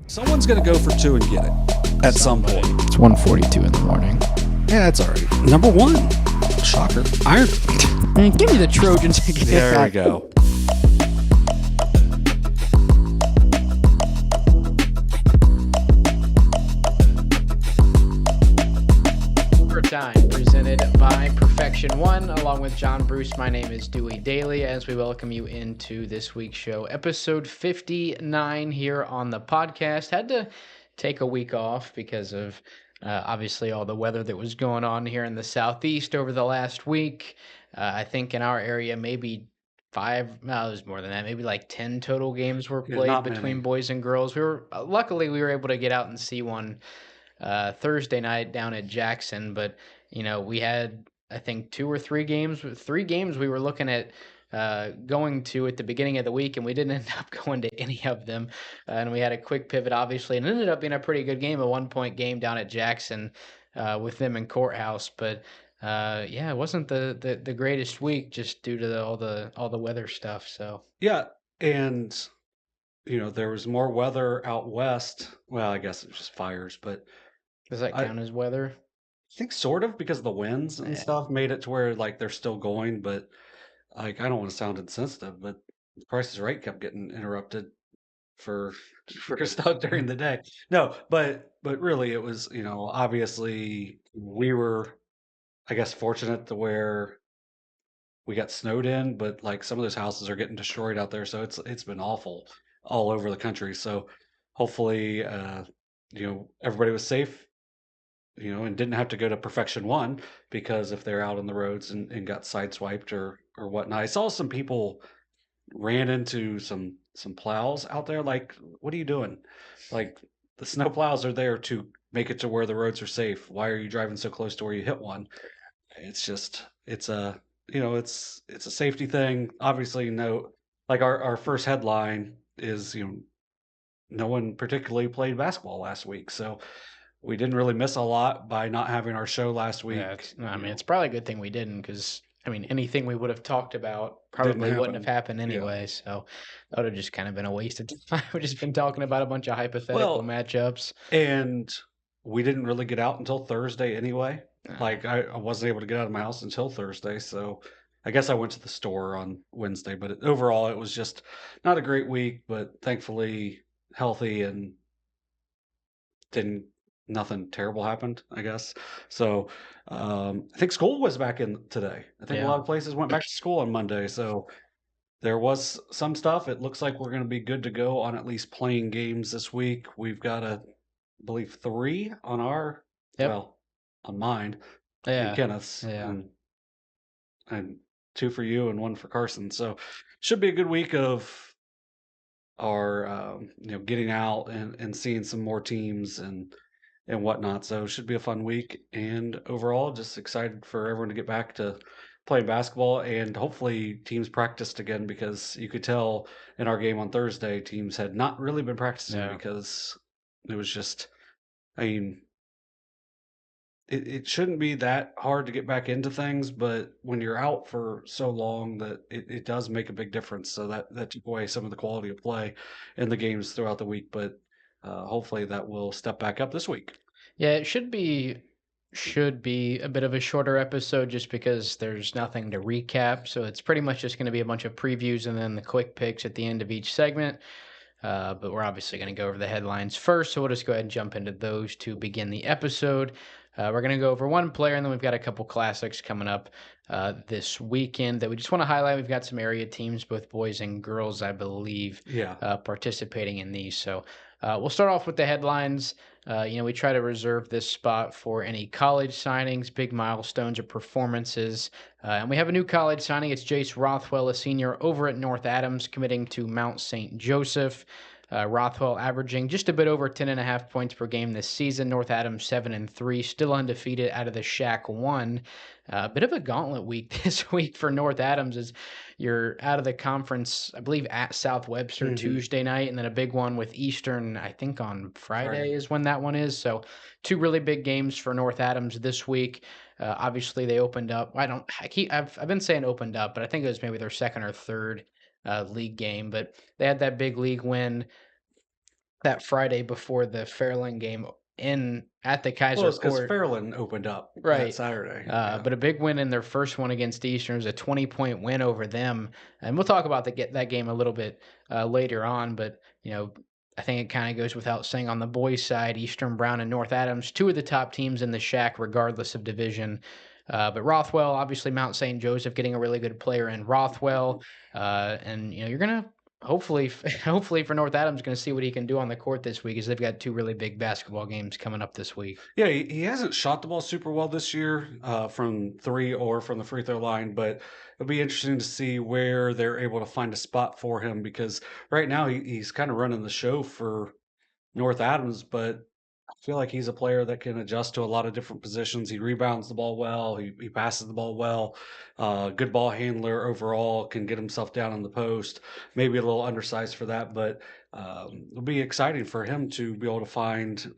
Someone's going to go for 2 and get it at some point. It's 1:42 in the morning. Yeah, that's all right. Number 1. Shocker. Iron. Man, give me the Trojans. There we go. Overtime, presented by Perfection One, along with John Bruce. My name is Dewey Dailey, as we welcome you into this week's show, episode 59 here on the podcast. Had to take a week off because of obviously all the weather that was going on here in the southeast over the last week. I think in our area, maybe 5, no, it was more than that, maybe like 10 total games were played between many. boys and girls. Luckily we were able to get out and see one Thursday night down at Jackson, but we had, I think, 2 or 3 games. 3 games we were looking at going to at the beginning of the week, and we didn't end up going to any of them. And we had a quick pivot, obviously, and it ended up being a pretty good game, a 1-point game down at Jackson with them in Courthouse. But it wasn't the greatest week just due to all the weather stuff. So yeah, and there was more weather out west. Well, I guess it was just fires, but does that count as weather? I think sort of, because the winds and stuff made it to where like they're still going, but like I don't want to sound insensitive, but the Price is Right kept getting interrupted for stuff during the day. No, but really it was, obviously we were, I guess, fortunate to where we got snowed in, but like some of those houses are getting destroyed out there, so it's been awful all over the country. So hopefully everybody was safe, and didn't have to go to Perfection One, because if they're out on the roads and got sideswiped or whatnot. I saw some people ran into some plows out there. Like, what are you doing? Like, the snow plows are there to make it to where the roads are safe. Why are you driving so close to where you hit one? It's just, it's a safety thing. Obviously, no, like our first headline is, no one particularly played basketball last week, so we didn't really miss a lot by not having our show last week. Yeah, it's probably a good thing we didn't, because anything we would have talked about probably wouldn't have happened anyway. Yeah. So that would have just kind of been a waste of time. We've just been talking about a bunch of hypothetical matchups. And we didn't really get out until Thursday anyway. Like I wasn't able to get out of my house until Thursday. So I guess I went to the store on Wednesday, but overall it was just not a great week, but thankfully healthy and nothing terrible happened, I guess. So I think school was back in today. I think a lot of places went back to school on Monday. So there was some stuff. It looks like we're going to be good to go on at least playing games this week. We've got, I believe, 3 on our, on mine, Kenneth's, and 2 for you and 1 for Carson. So should be a good week of our, getting out and seeing some more teams and whatnot. So it should be a fun week. And overall, just excited for everyone to get back to playing basketball, and hopefully teams practiced again, because you could tell in our game on Thursday, teams had not really been practicing because it was just, it shouldn't be that hard to get back into things, but when you're out for so long, that it does make a big difference. So that took away some of the quality of play in the games throughout the week, but hopefully that will step back up this week. Yeah, it should be a bit of a shorter episode, just because there's nothing to recap. So it's pretty much just going to be a bunch of previews and then the quick picks at the end of each segment. But we're obviously going to go over the headlines first, so we'll just go ahead and jump into those to begin the episode. We're going to go over one player, and then we've got a couple classics coming up this weekend that we just want to highlight. We've got some area teams, both boys and girls, I believe, participating in these. So we'll start off with the headlines. We try to reserve this spot for any college signings, big milestones, or performances. And we have a new college signing. It's Jayce Rothwell, a senior over at North Adams, committing to Mount St. Joseph. Rothwell averaging just a bit over 10.5 points per game this season. North Adams 7-3, still undefeated out of the Shack 1. A bit of a gauntlet week this week for North Adams, as you're out of the conference, I believe, at South Webster Tuesday night, and then a big one with Eastern, I think on Friday is when that one is. So 2 really big games for North Adams this week. Obviously, they opened up. I've been saying opened up, but I think it was maybe their second or third league game. But they had that big league win that Friday before the Fairland game at the Well, Kaiser it's because Court. Fairland opened up that Right. Saturday. Yeah. But a big win in their first one against Eastern. It was a 20-point win over them. And we'll talk about that game a little bit later on. But, I think it kind of goes without saying on the boys' side, Eastern Brown and North Adams, two of the top teams in the shack, regardless of division. But Rothwell, obviously Mount St. Joseph getting a really good player in Rothwell. And, you're going to hopefully for North Adams, going to see what he can do on the court this week as they've got two really big basketball games coming up this week. Yeah, he hasn't shot the ball super well this year from three or from the free throw line, but it'll be interesting to see where they're able to find a spot for him because right now he's kind of running the show for North Adams, but I feel like he's a player that can adjust to a lot of different positions. He rebounds the ball well. He passes the ball well. Good ball handler overall. Can get himself down in the post. Maybe a little undersized for that, but it'll be exciting for him to be able to find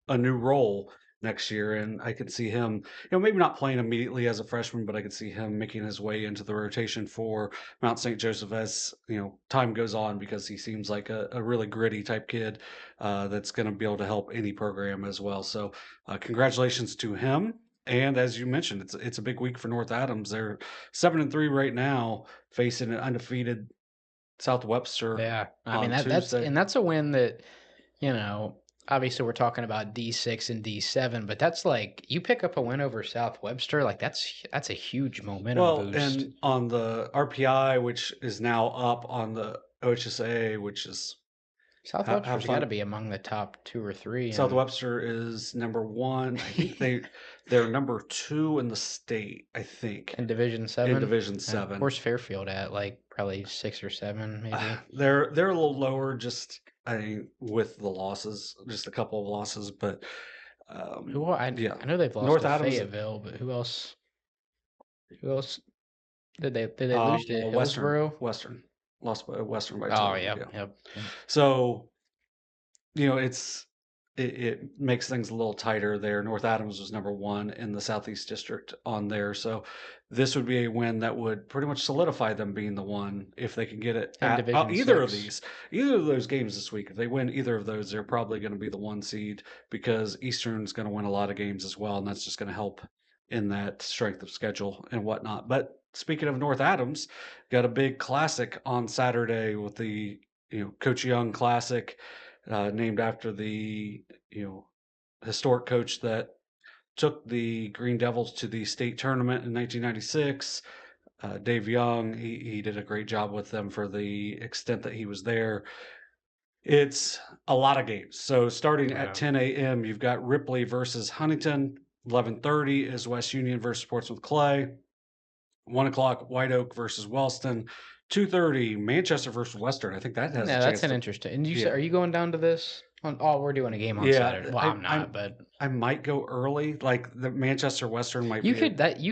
a new role next year. And I could see him, maybe not playing immediately as a freshman, but I could see him making his way into the rotation for Mount St. Joseph as time goes on because he seems like a really gritty type kid that's going to be able to help any program as well. So, congratulations to him. And as you mentioned, it's a big week for North Adams. They're 7-3 right now, facing an undefeated South Webster. Yeah, I mean on Tuesday. that's a win that obviously we're talking about D6 and D7, but that's like you pick up a win over South Webster, like that's a huge momentum Well, boost. and on the RPI, which is now up on the OHSA, which is South Webster's got to be among the top 2 or 3. South Webster is number 1. I think they're number 2 in the state. I think in Division 7. In Division 7. Where's Fairfield at? Like probably 6 or 7, maybe. They're a little lower, just with the losses, just a couple of losses, but I know they've lost North to Adams, Fayetteville, but who else? Who else did they lose to? Hillsboro? Western lost by Western by 2. Oh, yep. So it makes things a little tighter there. North Adams was number 1 in the Southeast District on there. So this would be a win that would pretty much solidify them being the one if they can get it at either of those games this week. If they win either of those, they're probably going to be the 1 seed because Eastern's going to win a lot of games as well, and that's just going to help in that strength of schedule and whatnot. But speaking of North Adams, got a big classic on Saturday with the Coach Young Classic. Named after the historic coach that took the Green Devils to the state tournament in 1996. Dave Young, he did a great job with them for the extent that he was there. It's a lot of games. So starting at 10 a.m., you've got Ripley versus Huntington. 11:30 is West Union versus Portsmouth Clay. 1 o'clock, White Oak versus Wellston. 2:30, Manchester versus Western. I think that has a chance. That's an interesting. And are you going down to this? We're doing a game on Saturday. Well, I'm not, but I might go early. Like the Manchester Western might. You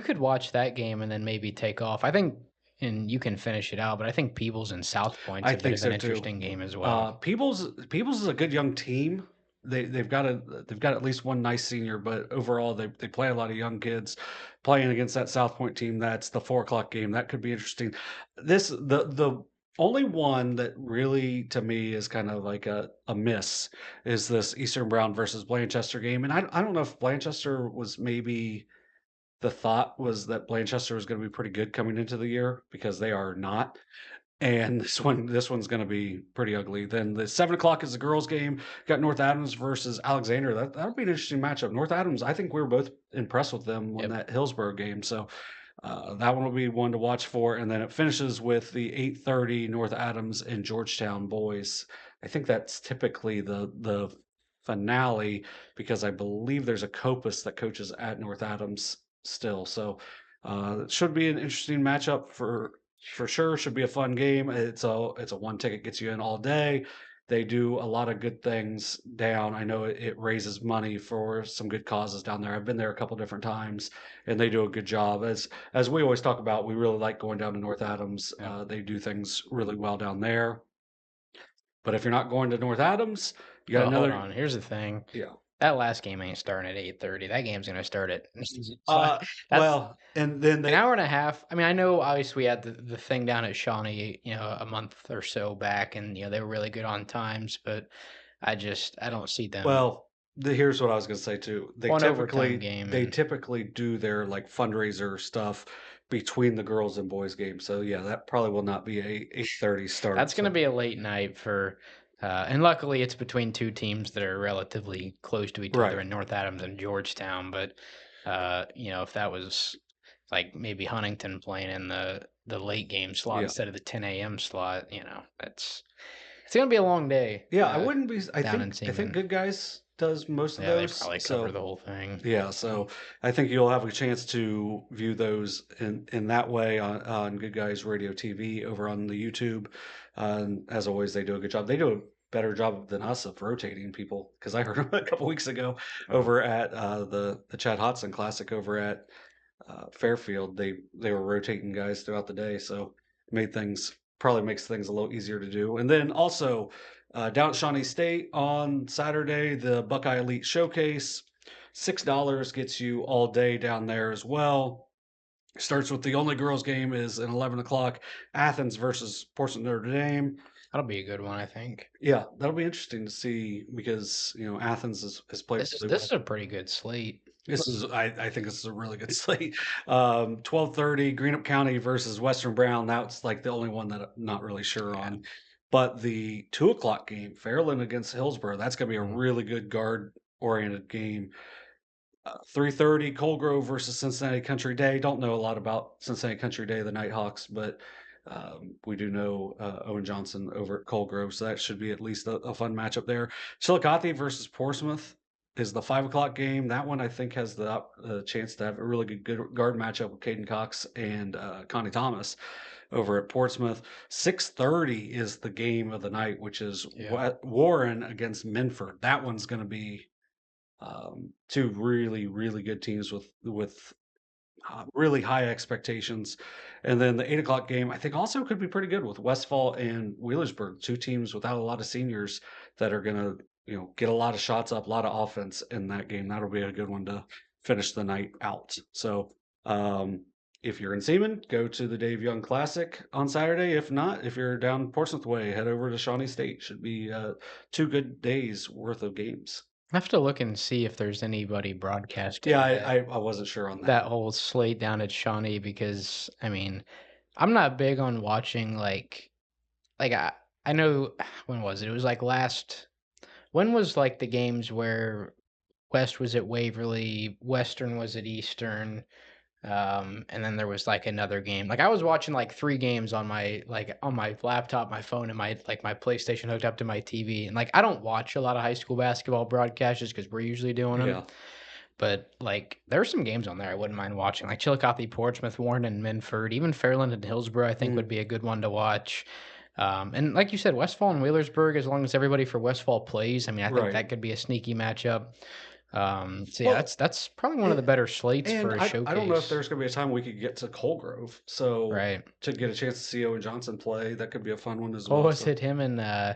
could watch that game and then maybe take off. I think, and you can finish it out. But I think Peebles and South Point's a bit of an interesting game as well. Peebles is a good young team. They've got at least one nice senior, but overall they play a lot of young kids playing against that South Point team. That's the 4 o'clock game. That could be interesting. The only one that really to me is kind of like a miss is this Eastern Brown versus Blanchester game. And I don't know if Blanchester was maybe the thought was that Blanchester was going to be pretty good coming into the year because they are not. And this one's going to be pretty ugly. Then the 7 o'clock is the girls' game. Got North Adams versus Alexander. That'll be an interesting matchup. North Adams, I think we were both impressed with them on that Hillsborough game. So that one will be one to watch for. And then it finishes with the 8:30 North Adams and Georgetown boys. I think that's typically the finale because I believe there's a Copus that coaches at North Adams still. So it should be an interesting matchup for sure. Should be a fun game. It's a 1 ticket gets you in all day. They do a lot of good things down. I know it raises money for some good causes down there. I've been there a couple different times, and they do a good job. As we always talk about, we really like going down to North Adams. They do things really well down there. But if you're not going to North Adams, you got another. Hold on. Here's the thing. Yeah. That last game ain't starting at 8:30. That game's going to start at and then an hour and a half. I mean, I know obviously we had the thing down at Shawnee, a month or so back, and they were really good on times. But I don't see them. Well, here's what I was gonna say too. One overtime game, They and typically do their, like, fundraiser stuff between the girls and boys games, so, yeah, that probably will not be a 8:30 that's start, going to so be a late night for. And luckily, it's between two teams that are relatively close to each other Right. in North Adams and Georgetown. But if that was like maybe Huntington playing in the late game slot Yeah. instead of the 10 a.m. slot, it's going to be a long day Yeah, I wouldn't be down in I think Seaman. Good Guys does most of Yeah, they those, probably cover so the whole thing. yeah, so I think you'll have a chance to view those in that way on Good Guys Radio TV over on the YouTube. And as always, they do a good job. They do a better job than us of rotating people because I heard them a couple weeks ago Oh, over at the Chad Hodson Classic over at Fairfield. They were rotating guys throughout the day, so made things probably makes things a little easier to do. And then also down at Shawnee State on Saturday, the Buckeye Elite Showcase. $6 gets you all day down there as well. Starts with the only girls game is an 11 o'clock Athens versus Portsmouth Notre Dame. that'll be a good one, I think. Yeah, that'll be interesting to see because Athens has played This is really this is well. a pretty good slate. I think this is a really good slate. 12:30 Greenup County versus Western Brown. That's like the only one that I'm not really sure Yeah. on. But the 2 o'clock game, Fairland against Hillsborough, that's gonna be a Mhm. really good guard oriented game. 3:30 Cold Grove versus Cincinnati Country Day. Don't know a lot about Cincinnati Country Day, the Nighthawks, but we do know Owen Johnson over at Cold Grove, so that should be at least a fun matchup there. Chillicothe versus Portsmouth is the 5 o'clock game. That one I think has the chance to have a really good guard matchup with Caden Cox and Connie Thomas over at Portsmouth. 6:30 is the game of the night, which is Yeah. Warren against Minford. That one's going to be two really really good teams with really high expectations. And then the 8 o'clock game I think also could be pretty good with Westfall and Wheelersburg, two teams without a lot of seniors that are going to get a lot of shots up, a lot of offense in that game. That'll be a good one to finish the night out. So if you're in Seaman, go to the Dave Young Classic on Saturday. If not, if you're down Portsmouth way, head over to Shawnee State. Should be 2 good days worth of games. I have to look and see if there's anybody Yeah, broadcasting that I wasn't sure on that. that whole slate down at Shawnee because I'm not big on watching like I know when was it? It was like last when was like the games where West was at Waverly, Western was at Eastern, and then there was like another game. Like I was watching like three games on my laptop, my phone, and my PlayStation hooked up to my TV. And like I don't watch a lot of high school basketball broadcasts just because we're usually doing them. Yeah. But like there are some games on there I wouldn't mind watching. Like Chillicothe, Portsmouth, Warren, and Minford, even Fairland and Hillsborough, I think would Mhm. be a good one to watch. And like you said, Westfall and Wheelersburg, as long as everybody for Westfall plays, I think Right. that could be a sneaky matchup. So yeah, Well, that's probably one of the it, better slates and for a I don't know if showcase. there's gonna be a time we could get to Colgrove, so Right. to get a chance to see Owen Johnson play, that could be a fun one as What well. was So, it? Him and uh,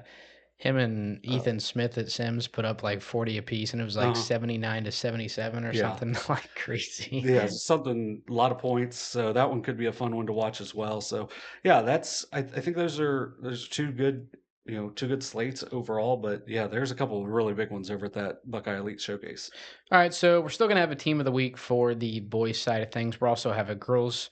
Ethan Smith at Sims put up like 40 apiece, and it was like uh 79 to 77 or yeah, something like crazy. yeah, something, a lot of points. So that one could be a fun one to watch as well. So, yeah, I think those are two good slates overall. But yeah, there's a couple of really big ones over at that Buckeye Elite Showcase. All right, so we're still gonna have a team of the week for the boys side of things. We'll also have a girls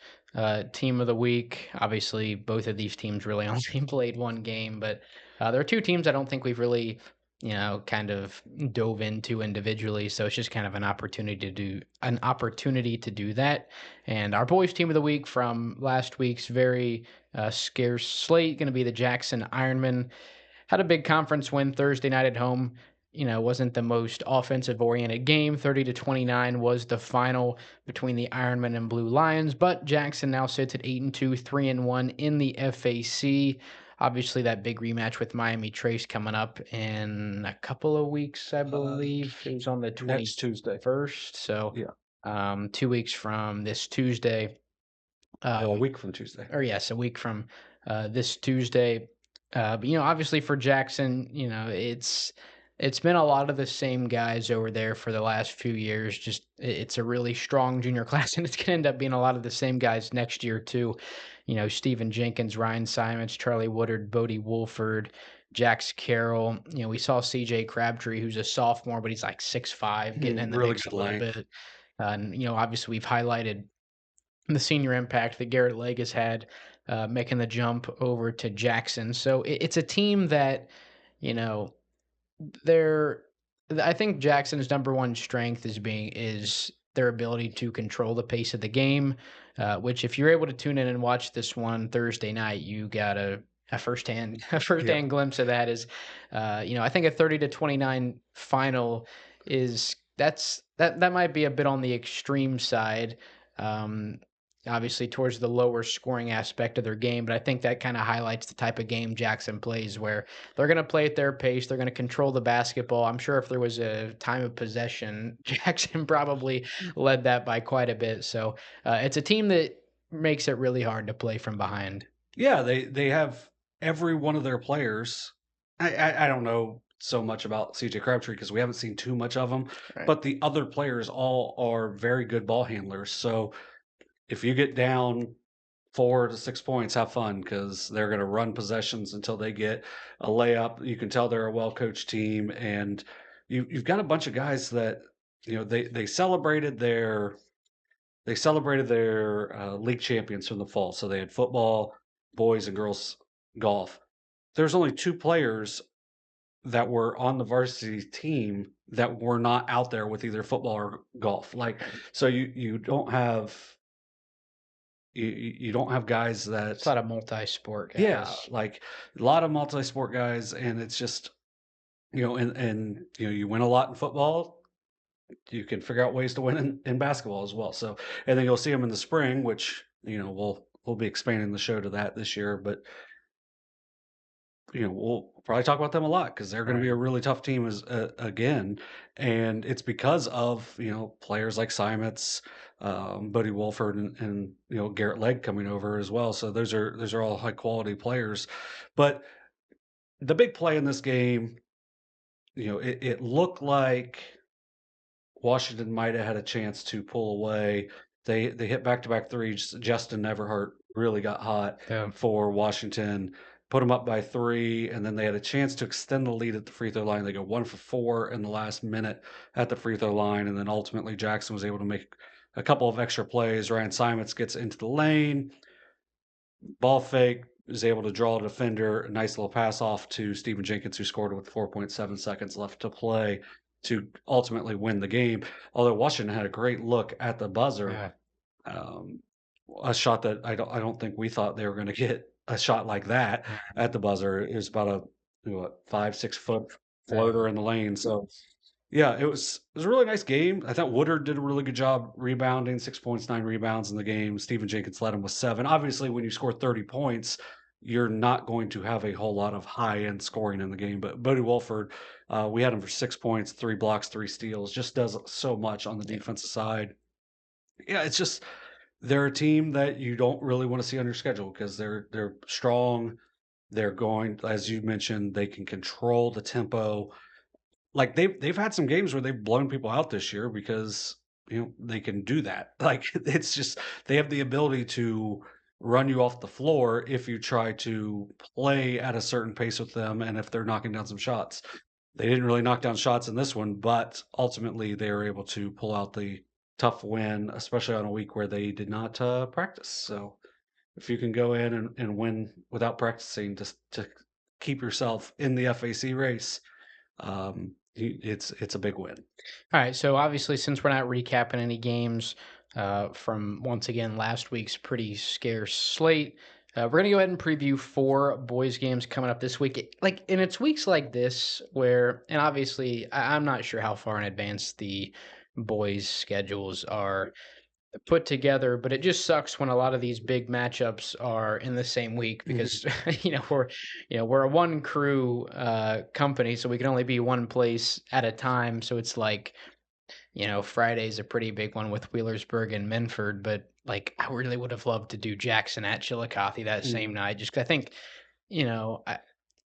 team of the week. Obviously, both of these teams really only played one game, but there are two teams I don't think we've really, kind of dove into individually. So it's just kind of an opportunity to do that. And our boys team of the week from last week's very scarce slate going to be the Jackson Ironmen. Had a big conference win Thursday night at home. Wasn't the most offensive oriented game. 30-29 was the final between the Ironmen and Blue Lions, but Jackson now sits at 8-2, 3-1 in the FAC. Obviously, that big rematch with Miami Trace coming up in a couple of weeks, I Uh, believe. It was on the Next Tuesday. 21st. So, Yeah, 2 weeks from this Tuesday. a Um, week from Tuesday. or yes, a week from this Tuesday. But obviously for Jackson, it's been a lot of the same guys over there for the last few years. Just it's a really strong junior class, and it's going to end up being a lot of the same guys next year too. Stephen Jenkins, Ryan Simons, Charlie Woodard, Bodie Wolford, Jax Carroll. We saw CJ Crabtree, who's a sophomore, but he's like 6'5", getting in the Really mix good a little length. bit. And obviously we've highlighted the senior impact that Garrett Legg has had, making the jump over to Jackson. So it's a team that, you know, they're I think Jackson's number one strength is their ability to control the pace of the game, which if you're able to tune in and watch this one Thursday night, you got a firsthand a Yeah. firsthand glimpse of that. I think a 30-29 final that might be a bit on the extreme side. Um, Obviously towards the lower scoring aspect of their game, but I think that kind of highlights the type of game Jackson plays, where they're going to play at their pace. They're going to control the basketball. I'm sure if there was a time of possession, Jackson probably led that by quite a bit. So it's a team that makes it really hard to play from behind. Yeah, they have every one of their players. I don't know so much about CJ Crabtree because we haven't seen too much of him, Right. but the other players all are very good ball handlers. So if you get down 4 to 6 points, have fun because they're going to run possessions until they get a layup. You can tell they're a well coached team, and you've got a bunch of guys that they celebrated their league champions from the fall. So they had football, boys and girls golf. There's only 2 players that were on the varsity team that were not out there with either football or golf. Like, so you don't have you don't have guys It's a that lot of multi-sport yeah, guys. like a lot of multi-sport guys, and it's just and you win a lot in football. You can figure out ways to win in basketball as well. So, and then you'll see them in the spring, which we'll be expanding the show to that this year. But we'll probably talk about them a lot because they're going to be Right. a really tough team as again, and it's because of players like Simons, Buddy Wolford, and Garrett Legg coming over as well. So those are all high quality players, but the big play in this game, it looked like Washington might have had a chance to pull away. They hit back-to-back threes. Justin Neverhart really got hot Yeah. for Washington, put them up by 3, and then they had a chance to extend the lead at the free throw line. They go 1 for 4 in the last minute at the free throw line, and then ultimately Jackson was able to make a couple of extra plays. Ryan Simons gets into the lane, ball fake, is able to draw a defender, a nice little pass off to Stephen Jenkins, who scored with 4.7 seconds left to play to ultimately win the game. Although Washington had a great look at the buzzer, Yeah. um, a shot that I don't think we thought they were going to get a shot like that Right. at the buzzer. It was about a 5-6 foot Yeah. floater in the lane. So yeah, it was a really nice game. I thought Woodard did a really good job rebounding, 6 points, 9 rebounds in the game. Stephen Jenkins led him with 7. Obviously, when you score 30 points, you're not going to have a whole lot of high-end scoring in the game. But Bodie Wolford, we had him for 6 points, 3 blocks, 3 steals, just does so much on the Yeah. defensive side. Yeah, it's just they're a team that you don't really want to see on your schedule because they're strong. They're going, as you mentioned, they can control the tempo. Like, they've had some games where they've blown people out this year because, they can do that. Like, it's just they have the ability to run you off the floor if you try to play at a certain pace with them and if they're knocking down some shots. They didn't really knock down shots in this one, but ultimately they were able to pull out the tough win, especially on a week where they did not, practice. So, if you can go in and win without practicing just to keep yourself in the FAC race, it's a big win. All right, so obviously, since we're not recapping any games from once again last week's pretty scarce slate, we're gonna go ahead and preview 4 boys games coming up this week. And it's weeks like this where, and obviously, I'm not sure how far in advance the boys' schedules are put together, but it just sucks when a lot of these big matchups are in the same week Mhm. because we're a one crew company, so we can only be one place at a time. So it's like Friday's a pretty big one with Wheelersburg and Minford, but like I really would have loved to do Jackson at Chillicothe that same Mhm. night, just 'cause I think, you know,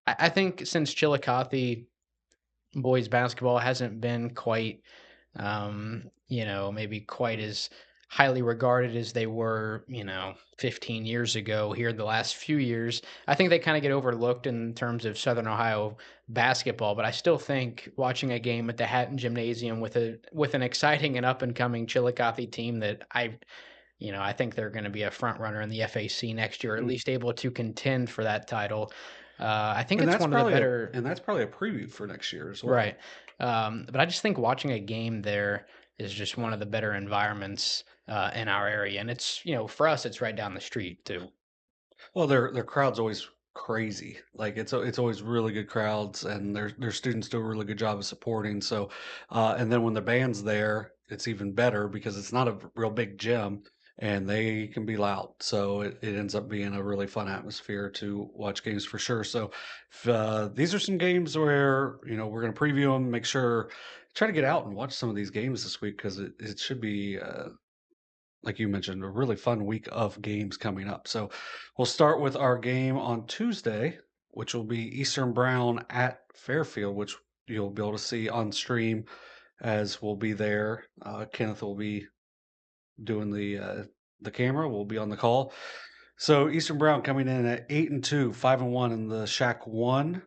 I think since Chillicothe boys basketball hasn't been quite, maybe quite as highly regarded as they were, 15 years ago here the last few years. I think they kind of get overlooked in terms of Southern Ohio basketball, but I still think watching a game at the Hatton Gymnasium with an exciting and up and coming Chillicothe team that I think they're going to be a front runner in the FAC next year, or at Mm. least able to contend for that title. I think And it's that's one of the probably better. a preview for next year as well. Right. But I just think watching a game there is just one of the better environments in our area, and it's for us, it's right down the street too. Well, their crowd's always crazy. Like it's always really good crowds, and their students do a really good job of supporting. So, and then when the band's there, it's even better because it's not a real big gym, and they can be loud. So it ends up being a really fun atmosphere to watch games for sure. So, these are some games where we're going to preview them, make sure try to get out and watch some of these games this week because it should be. Like you mentioned, a really fun week of games coming up. So we'll start with our game on Tuesday, which will be Eastern Brown at Fairfield, which you'll be able to see on stream as we'll be there. Kenneth will be doing the camera. We'll be on the call. So Eastern Brown coming in at 8-2, 5-1 in the Shack 1,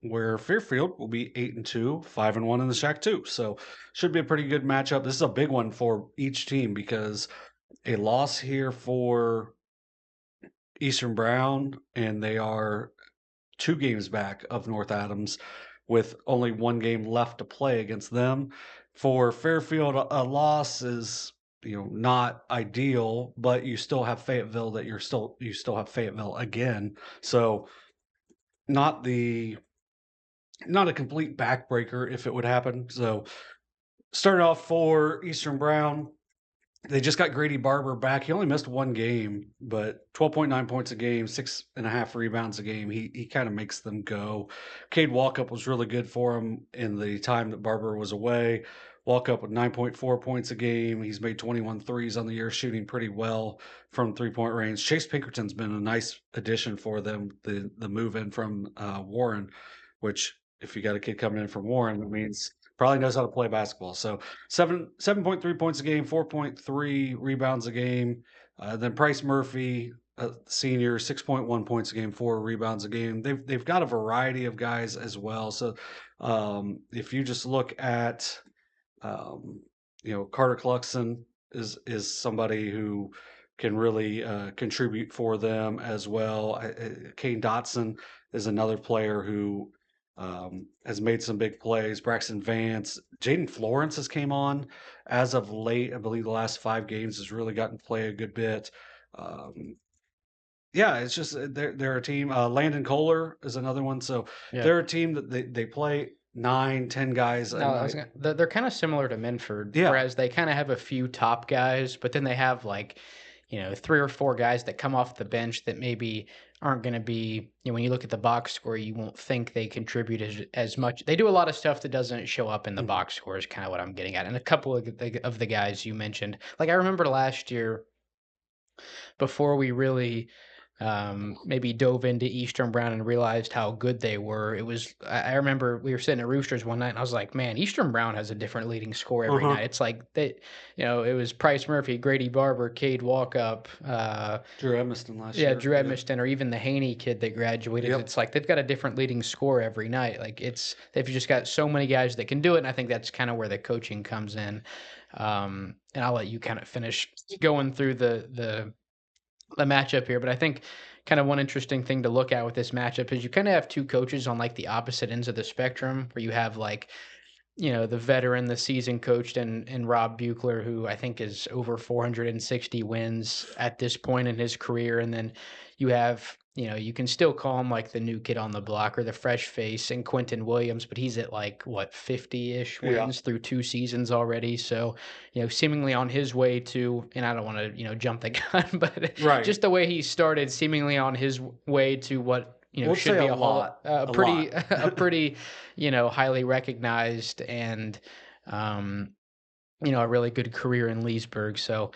where Fairfield will be 8-2, 5-1 in the Shack 2. So should be a pretty good matchup. This is a big one for each team because a loss here for Eastern Brown, and they are 2 games back of North Adams with only 1 game left to play against them. For Fairfield, a loss is, not ideal, but you still have Fayetteville that you still have Fayetteville again. So not the not a complete backbreaker if it would happen. So starting off for Eastern Brown, they just got Grady Barber back. He only missed 1 game, but 12.9 points a game, 6.5 rebounds a game. He kind of makes them go. Cade Walkup was really good for him in the time that Barber was away. Walkup with 9.4 points a game. He's made 21 threes on the year, shooting pretty well from 3-point range. Chase Pinkerton's been a nice addition for them. The move in from Warren, which if you got a kid coming in from Warren, that means probably knows how to play basketball. So 7.3 points a game, 4.3 rebounds a game. Then Price Murphy, senior, 6.1 points a game, 4 rebounds a game. They've got a variety of guys as well. So if you just look at Carter Cluxon is somebody who can really contribute for them as well. Kane Dotson is another player who has made some big plays. Braxton Vance, Jaden Florence has came on as of late. I believe the last 5 games has really gotten to play a good bit. Um, yeah, it's just they're a team. Landon Kohler is another one. So Yeah. they're a team that they play 9, 10 guys a No, night. they're kind of similar to Minford, Yeah. whereas they kind of have a few top guys, but then they have like, 3 or 4 guys that come off the bench that maybe aren't going to be, when you look at the box score, you won't think they contribute as much. They do a lot of stuff that doesn't show up in the Mhm. box score is kind of what I'm getting at. And a couple of the guys you mentioned, like I remember last year before we really maybe dove into Eastern Brown and realized how good they were. I remember we were sitting at Roosters one night and I was like, man, Eastern Brown has a different leading score every Uh-huh. night. It's like it was Price Murphy, Grady Barber, Cade Walkup, Drew Edmiston last yeah, year. Drew Yeah. Edmiston, or even the Haney kid that graduated. Yep. It's like they've got a different leading score every night. Like they've just got so many guys that can do it. And I think that's kind of where the coaching comes in. And I'll let you kind of finish going through the matchup here, but I think kind of one interesting thing to look at with this matchup is you kind of have 2 coaches on like the opposite ends of the spectrum, where you have like the veteran, the season coached, and Rob Buchler, who I think is over 460 wins at this point in his career. And then you have, you can still call him like the new kid on the block or the fresh face, and Quentin Williams, but he's at like what 50-ish Yeah. wins through 2 seasons already. So, seemingly on his way to, and I don't want to, jump the gun, but Right. just the way he started, seemingly on his way to what We'll should say be a a lot. a A pretty lot. a pretty highly recognized and um, a really good career in Leesburg. So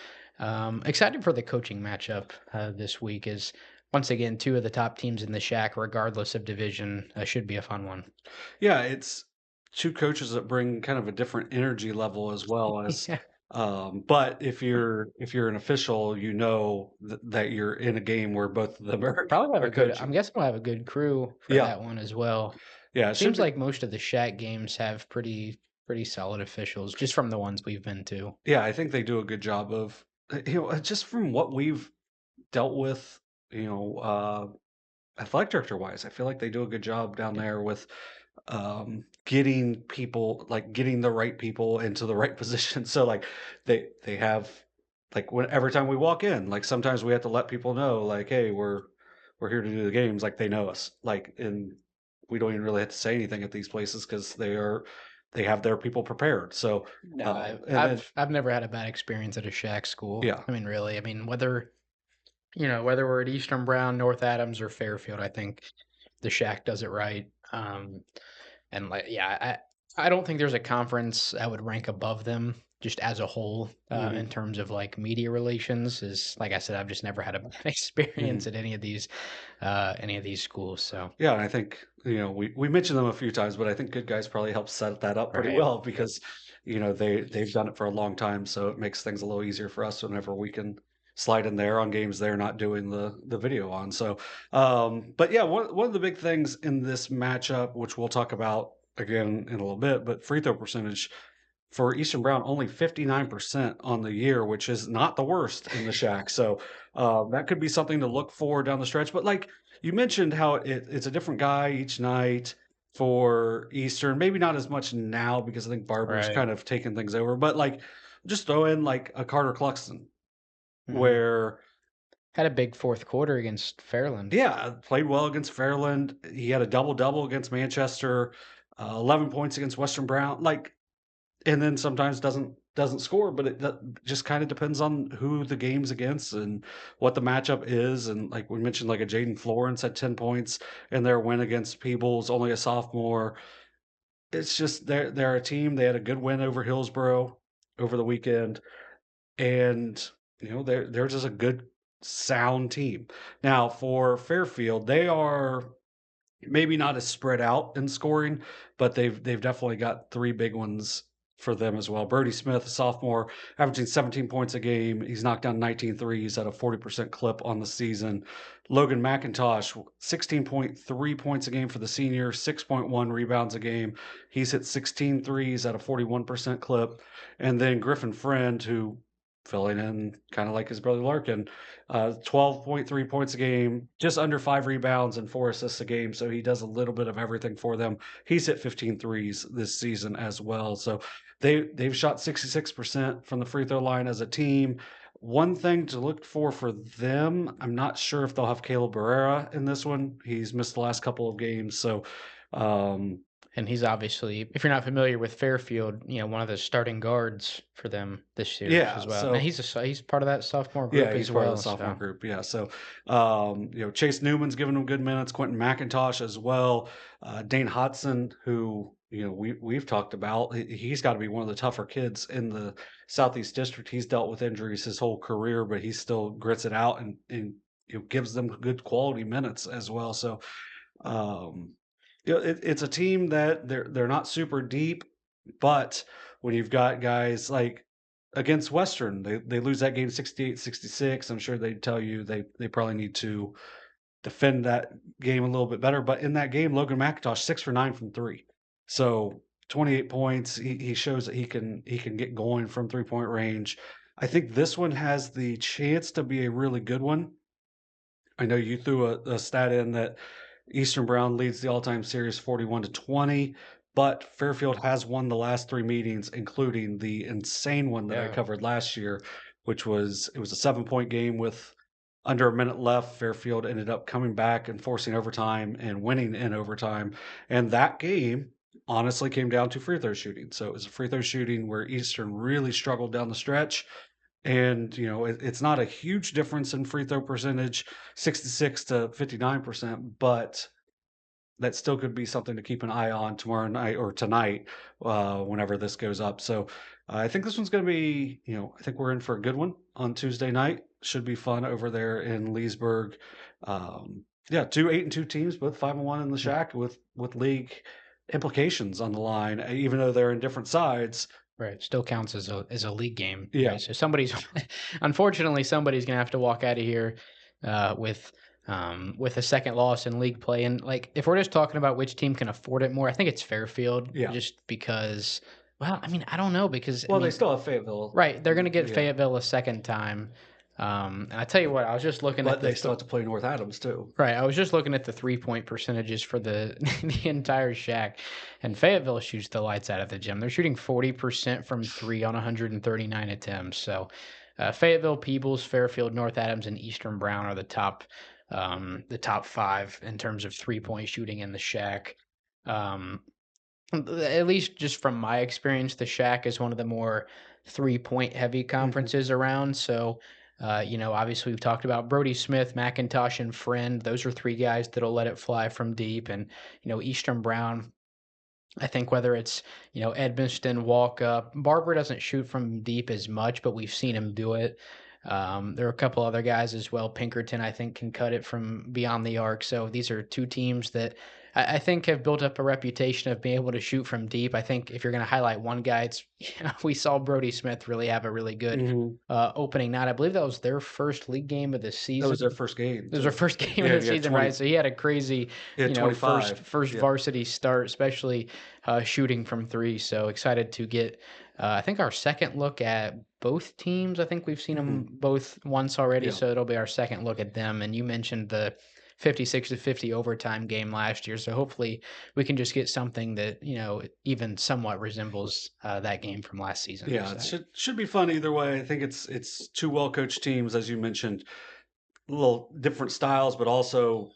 excited for the coaching matchup this week. Is once again 2 of the top teams in the shack, regardless of division. Should be a fun one. Yeah, it's 2 coaches that bring kind of a different energy level as well as Yeah. But if you're an official, you know that you're in a game where both of them Probably have are a good I'm coaching. guessing we'll have a good crew for Yeah, that one as well. yeah, it should Seems be. like most of the Shack games have pretty solid officials just from the ones we've been to. Yeah, I think they do a good job of, just from what we've dealt with, you know, athletic director wise, I feel like they do a good job down Yeah. there with getting people, like getting the right people into the right position. So like they have, like, when every time we walk in, like sometimes we have to let people know, like, hey, we're here to do the games, like they know us, like, and we don't even really have to say anything at these places because they have their people prepared. So No, and then I've never had a bad experience at a Shack school. yeah. I mean, really. I mean, whether we're at Eastern Brown, North Adams, or Fairfield, I think the Shack does it right. And like, yeah, I don't think there's a conference I would rank above them just as a whole in Hmm. terms of like media relations. Is like I said, I've just never had a bad experience Hmm. at any of these schools. So Yeah, and I think, we mentioned them a few times, but I think Good Guys probably helps set that up pretty right, well because, they've done it for a long time, so it makes things a little easier for us whenever we can slide in there on games they're not doing the video on. So, but yeah, one of the big things in this matchup, which we'll talk about again in a little bit, but free throw percentage for Eastern Brown, only 59% on the year, which is not the worst in the Shack. So that could be something to look for down the stretch. But like you mentioned, how it's a different guy each night for Eastern. Maybe not as much now because I think Barber's right. kind of taken things over. But like, just throw in like a Carter Cluxton, Hmm. where Had a big fourth quarter against Fairland. yeah, played well against Fairland. He had a double double against Manchester, 11 points against Western Brown. Like, and then sometimes doesn't score, but just kind of depends on who the game's against and what the matchup is. And like we mentioned, like a Jaden Florence had 10 points in their win against Peebles, only a sophomore. It's just they're a team. They had a good win over Hillsboro over the weekend, and they're just a good sound team. Now for Fairfield, they are maybe not as spread out in scoring, but they've definitely got 3 big ones for them as well. Brody Smith, a sophomore, averaging 17 points a game. He's knocked down 19 threes at a 40% clip on the season. Logan McIntosh, 16.3 points a game for the senior, 6.1 rebounds a game. He's hit 16 threes at a 41% clip. And then Griffin Friend, who filling in kind of like his brother Larkin, 12.3 points a game, just under 5 rebounds and 4 assists a game. So he does a little bit of everything for them. He's hit 15 threes this season as well. So they've shot 66% from the free throw line as a team. One thing to look for them, I'm not sure if they'll have Caleb Barrera in this one. He's missed the last couple of games. So um, And he's obviously, if you're not familiar with Fairfield, one of the starting guards for them this year as yeah, well. Now so he's part of that sophomore yeah, group he's as part of the well. sophomore So group. Yeah, so Chase Newman's giving him good minutes. Quentin McIntosh as well. Dane Hodson, who we've talked about, he's got to be one of the tougher kids in the Southeast District. He's dealt with injuries his whole career, but he still grits it out and gives them good quality minutes as well. So um, it's a team that they're not super deep, but when you've got guys like against Western, they lose that game 68-66. I'm sure they'd tell you they probably need to defend that game a little bit better. But in that game, Logan McIntosh 6 for 9 from three, so 28 points. He shows that he can get going from 3-point range. I think this one has the chance to be a really good one. I know you threw a stat in that Eastern Brown leads the all-time series 41-20, but Fairfield has won the last 3 meetings, including the insane one that I yeah, covered last year, which was it was a 7-point game with under a minute left. Fairfield ended up coming back and forcing overtime and winning in overtime. And that game honestly came down to free throw shooting. So it was a free throw shooting where Eastern really struggled down the stretch. And, it's not a huge difference in free throw percentage, 66 to 59%, but that still could be something to keep an eye on tomorrow night or tonight, whenever this goes up. So I think this one's going to be, I think we're in for a good one on Tuesday night. Should be fun over there in Leesburg. Yeah, 2 8-2 teams, both 5-1 in the mm, Shack with league implications on the line, even though they're in different sides. Right, still counts as a league game, Yeah. right? So somebody's unfortunately, somebody's gonna have to walk out of here, with a second loss in league play, and, like, if we're just talking about which team can afford it more, I think it's Fairfield Yeah. just because well, I mean, I don't know because, I Well, they mean still have Fayetteville. right, they're gonna get Yeah. Fayetteville a second time, and I tell you what, I was just looking at But the they still have to play North Adams too. right, I was just looking at the 3-point percentages for the the entire shack, and Fayetteville shoots the lights out of the gym. They're shooting 40% from 3 on 139 attempts. So, Fayetteville, Peebles, Fairfield, North Adams, and Eastern Brown are the top 5 in terms of 3-point shooting in the shack. Um, at least just from my experience, the Shack is one of the more 3-point heavy Mhm. conferences around. So, obviously we've talked about Brody Smith, McIntosh, and Friend. Those are 3 guys that'll let it fly from deep. And, Eastern Brown, I think whether it's, Edmiston, walk up, Barber doesn't shoot from deep as much, but we've seen him do it. There are a couple other guys as well. Pinkerton, I think, can cut it from beyond the arc. So these are 2 teams that I think have built up a reputation of being able to shoot from deep. I think if you're going to highlight one guy, it's we saw Brody Smith really have a really good Mhm. opening night. I believe that was their first league game of the That was season. their first game It was our too. first game of Yeah, the he had season, right? 20. So he had a crazy, He had first 25. first Yeah. varsity start, especially shooting from 3. So excited to get, I think our second look at both teams. I think we've seen them Mhm. both once already, Yeah. so it'll be our second look at them. And you mentioned the 56-50 overtime game last year, so hopefully we can just get something that even somewhat resembles that game from last season. Yeah, it So. should be fun either way. I think it's 2 well-coached teams, as you mentioned, a little different styles, but also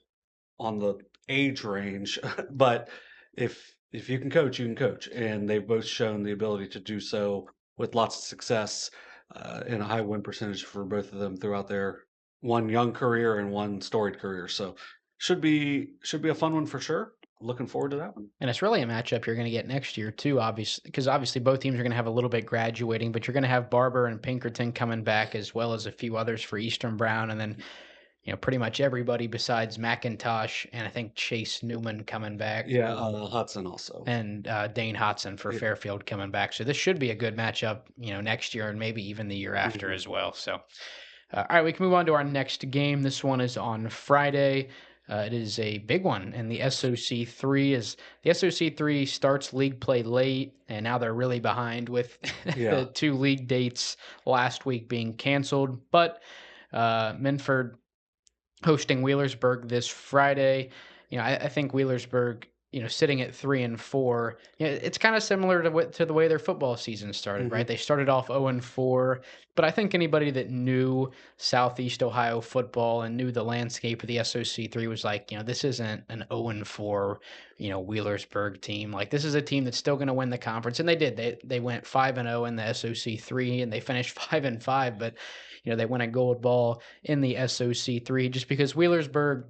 on the age range. But if you can coach, you can coach, and they've both shown the ability to do so with lots of success, and a high win percentage for both of them throughout their one young career and one storied career. So should be a fun one for sure. Looking forward to that one. And it's really a matchup you're going to get next year too, obviously, because obviously both teams are going to have a little bit graduating, but you're going to have Barber and Pinkerton coming back as well as a few others for Eastern Brown, and then pretty much everybody besides McIntosh and I think Chase Newman coming back, Yeah, Hudson also. and Dane Hodson for Yeah. Fairfield coming back. So this should be a good matchup, next year and maybe even the year after Mhm. as well. So, all right, we can move on to our next game. This one is on Friday. It is a big one, and the SOC3 is the SOC3 starts league play late, and now they're really behind with Yeah. the 2 league dates last week being canceled. But Minford hosting Wheelersburg this Friday. I think Wheelersburg, sitting at 3-4, it's kind of similar to the way their football season started, right? Mhm. They started off 0-4, but I think anybody that knew Southeast Ohio football and knew the landscape of the SOC3 was like, this isn't an 0-4, Wheelersburg team. Like this is a team that's still going to win the conference, and they did. They went 5-0 in the SOC3, and they finished 5-5, but they won a gold ball in the SOC3 just because Wheelersburg,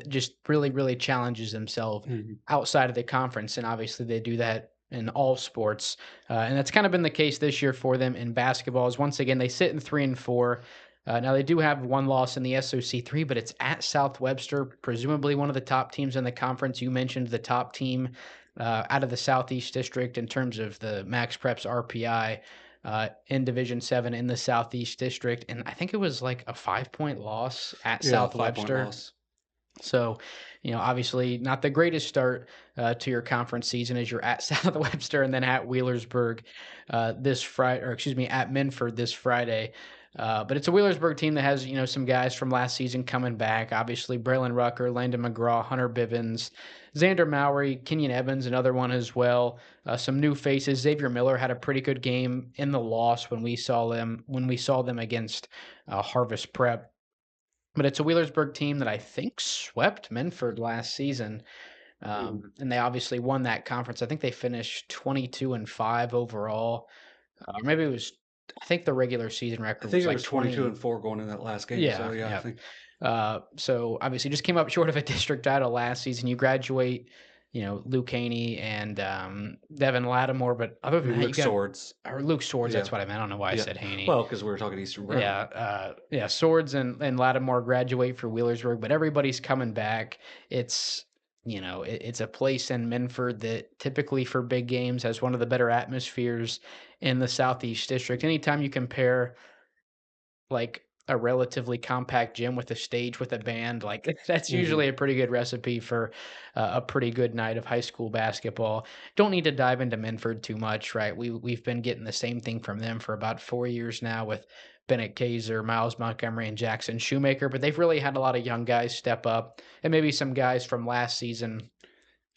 just really, really challenges themselves Mhm. outside of the conference. And obviously they do that in all sports. And that's kind of been the case this year for them in basketball is once again, they sit in 3-4. Now they do have one loss in the SOC3, but it's at South Webster, presumably one of the top teams in the conference. You mentioned the top team out of the Southeast District in terms of the Max Preps RPI in Division 7 in the Southeast District. And I think it was like a 5-point loss at Yeah, South 5-point Webster. loss. So, obviously not the greatest start to your conference season as you're at South Webster and then at Wheelersburg this Friday, or excuse me, at Minford this Friday. But it's a Wheelersburg team that has, some guys from last season coming back. Obviously, Braylon Rucker, Landon McGraw, Hunter Bivens, Xander Mowry, Kenyon Evans, another one as well. Some new faces. Xavier Miller had a pretty good game in the loss when we saw them against Harvest Prep. But it's a Wheelersburg team that I think swept Minford last season, Mhm. and they obviously won that conference. I think they finished 22-5 overall, or maybe it was. I think the regular season I record think was it like was 22 20. and 4 going in that last game. So Yeah, yeah, I yeah. think So obviously just came up short of a district title last season. You graduate, Luke Haney and Devin Lattimore, but other than that, you Luke got Swords. or Luke Swords. Yeah. That's what I meant. I don't know why I Yeah. said Haney. Well, because we were talking Eastern Brown. Yeah, Swords and Lattimore graduate for Wheelersburg, but everybody's coming back. It's It's a place in Minford that typically for big games has one of the better atmospheres in the Southeast District. Anytime you compare like a relatively compact gym with a stage with a band, like that's Mhm. usually a pretty good recipe for a pretty good night of high school basketball. Don't need to dive into Minford too much, right? We've been getting the same thing from them for about 4 years now with Bennett Kaiser, Miles Montgomery, and Jackson Shoemaker, but they've really had a lot of young guys step up, and maybe some guys from last season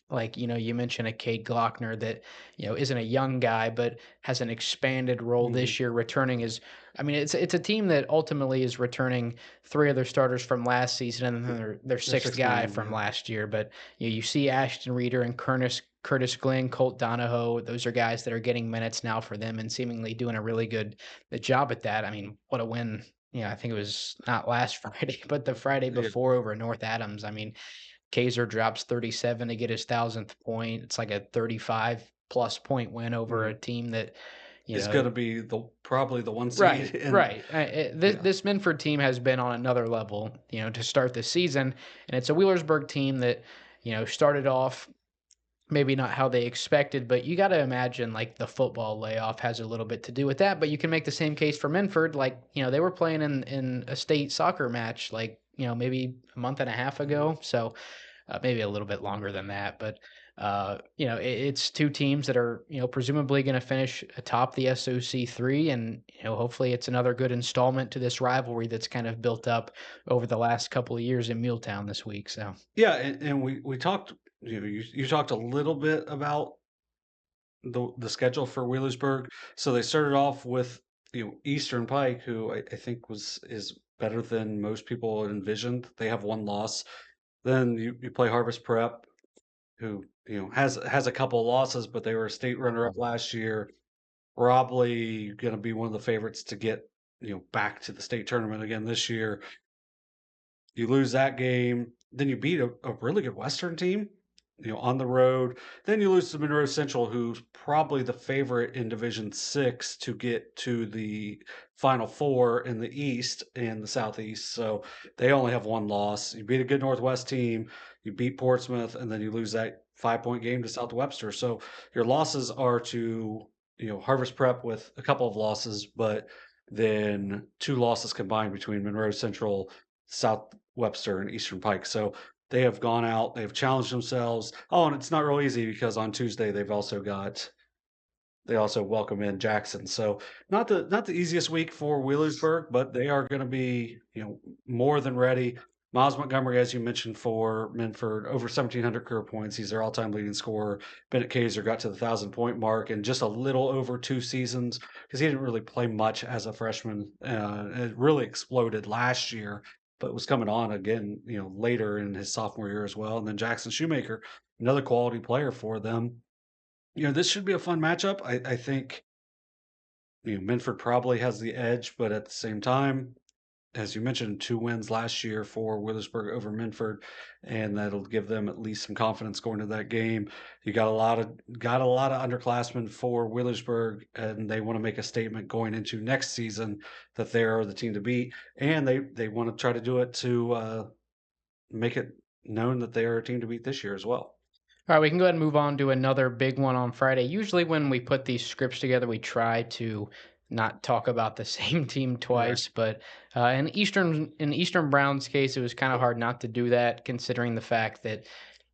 like, you mentioned a Cade Glockner that, isn't a young guy, but has an expanded role Mhm. this year, returning as I mean, it's a team that ultimately is returning three of their starters from last season and then their They're sixth 6 guy man, from yeah. last year. But you see Ashton Reeder and Curtis Glenn, Colt Donahoe. Those are guys that are getting minutes now for them and seemingly doing a really good job at that. I mean, what a win. I think it was not last Friday, but the Friday Yeah. before over North Adams. I mean, Kaiser drops 37 to get his 1,000th point. It's like a 35 plus point win over a Mhm. team that, you It's know, gonna be probably the 1 seed right, and right. This yeah. this Minford team has been on another level, to start the season, and it's a Wheelersburg team that, started off maybe not how they expected, but you got to imagine like the football layoff has a little bit to do with that. But you can make the same case for Minford, like they were playing in a state soccer match, like maybe a month and a half Mhm. ago, so maybe a little bit longer than that. But it's two teams that are presumably going to finish atop the SOC 3, and hopefully it's another good installment to this rivalry that's kind of built up over the last couple of years in Muletown this week. So. Yeah, and we talked, you talked a little bit about the schedule for Wheelersburg. So they started off with, Eastern Pike, who I think is better than most people envisioned. They have 1 loss. Then you play Harvest Prep, who, has a couple of losses, but they were a state runner-up last year. Probably gonna be one of the favorites to get, back to the state tournament again this year. You lose that game, then you beat a really good Western team, on the road. Then you lose to Monroe Central, who's probably the favorite in Division 6 to get to the Final Four in the East and the Southeast. So they only have 1 loss. You beat a good Northwest team, you beat Portsmouth, and then you lose that 5-point game to South Webster. So your losses are to, Harvest Prep with a couple of losses, but then 2 losses combined between Monroe Central, South Webster and Eastern Pike. So they have gone out, they've challenged themselves. Oh, and it's not real easy because on Tuesday they also welcome in Jackson. So not the easiest week for Wheelersburg, but they are going to be, more than ready. Miles Montgomery, as you mentioned, for Minford, over 1,700 career points. He's their all-time leading scorer. Bennett Kaiser got to the 1,000-point mark in just a little over 2 seasons because he didn't really play much as a freshman. It really exploded last year, but was coming on again, later in his sophomore year as well. And then Jackson Shoemaker, another quality player for them. This should be a fun matchup. I think, Minford probably has the edge, but at the same time, as you mentioned, 2 wins last year for Wheelersburg over Minford, and that'll give them at least some confidence going to that game. You got a lot of underclassmen for Wheelersburg, and they want to make a statement going into next season that they are the team to beat, and they want to try to do it to make it known that they are a team to beat this year as well. All right, we can go ahead and move on to another big one on Friday. Usually, when we put these scripts together, we try to not talk about the same team Right. twice. But in Eastern Brown's case, it was kind of hard not to do that, considering the fact that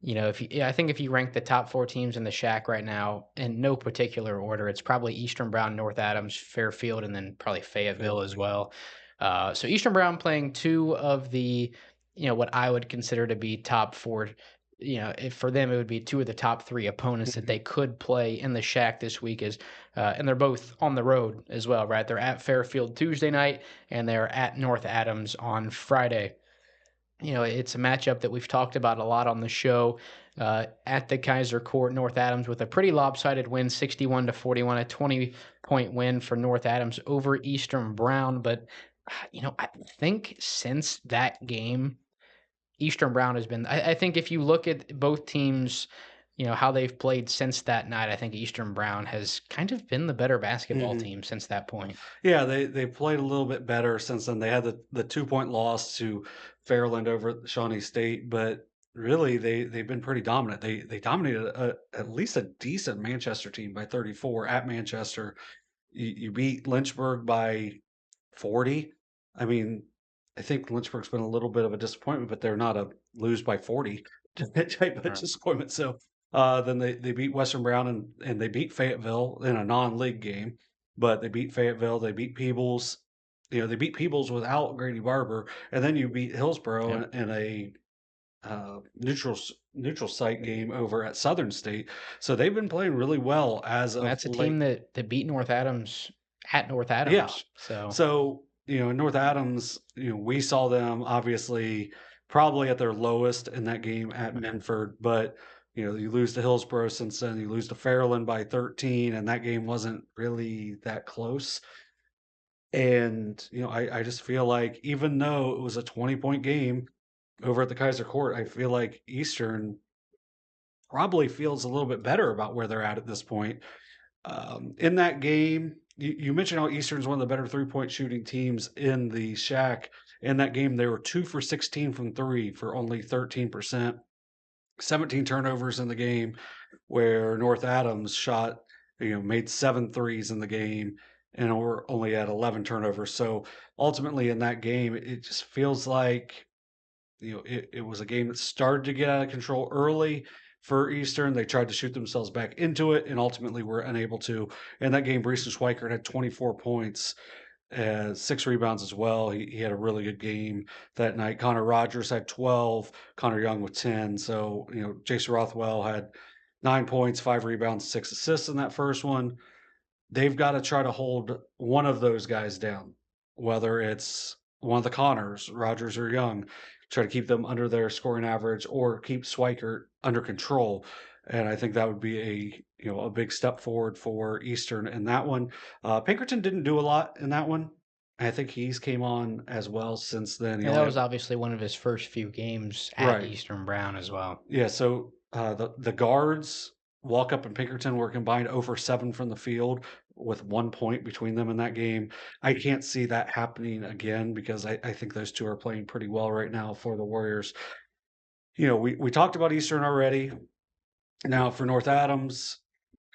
I think if you rank the top 4 teams in the Shack right now in no particular order, it's probably Eastern Brown, North Adams, Fairfield, and then probably Fayetteville as Fayetteville, well. So Eastern Brown playing two of the what I would consider to be top 4. If for them it would be two of the top 3 opponents yeah. that they could play in the Shack this week and they're both on the road as well, right? They're at Fairfield Tuesday night and they're at North Adams on Friday. It's a matchup that we've talked about a lot on the show. At the Kaiser Court, North Adams with a pretty lopsided win, 61-41, a 20-point win for North Adams over Eastern Brown. But I think since that game, Eastern Brown has been. I think if you look at both teams, how they've played since that night, I think Eastern Brown has kind of been the better basketball Mhm. team since that point. Yeah, they played a little bit better since then. They had the 2-point loss to Fairland over at Shawnee State, but really they've been pretty dominant. They dominated at least a decent Manchester team by 34 at Manchester. You beat Lynchburg by 40. I mean, I think Lynchburg's been a little bit of a disappointment, but they're not a lose by 40 type of Right. disappointment. So then they beat Western Brown and they beat Fayetteville in a non-league game, but they beat Fayetteville, they beat Peebles. They beat Peebles without Grady Barber, and then you beat Hillsborough Yep. in a neutral site game over at Southern State. So they've been playing really well as And of that's a team late. that beat North Adams at North Yeah. Adams. So So, in North Adams, we saw them obviously probably at their lowest in that game at Minford, but you lose to Hillsborough since then, you lose to Fairland by 13, and that game wasn't really that close. And, I just feel like even though it was a 20-point game over at the Kaiser Court, I feel like Eastern probably feels a little bit better about where they're at this point. In that game, you mentioned how Eastern's one of the better 3-point shooting teams in the Shack. In that game, they were 2 for 16 from three for only 13%, 17 turnovers in the game, where North Adams made 7 threes in the game and were only at 11 turnovers. So ultimately, in that game, it just feels like it was a game that started to get out of control early for Eastern. They tried to shoot themselves back into it and ultimately were unable to. In that game, Breeson Schweikert had 24 points, 6 rebounds as well. He had a really good game that night. Connor Rogers had 12, Connor Young with 10. So, Jayce Rothwell had 9 points, 5 rebounds, 6 assists in that first one. They've got to try to hold one of those guys down, whether it's one of the Connors, Rogers or Young, try to keep them under their scoring average or keep Schweikert under control. And I think that would be a big step forward for Eastern in that one. Pinkerton didn't do a lot in that one. I think he's came on as well since then. He and that only was had obviously one of his first few games at right. Eastern Brown as well. Yeah, so the guards, Walkup and Pinkerton, were combined over 7 from the field with 1 point between them in that game. I can't see that happening again because I think those two are playing pretty well right now for the Warriors. We talked about Eastern already. Now for North Adams,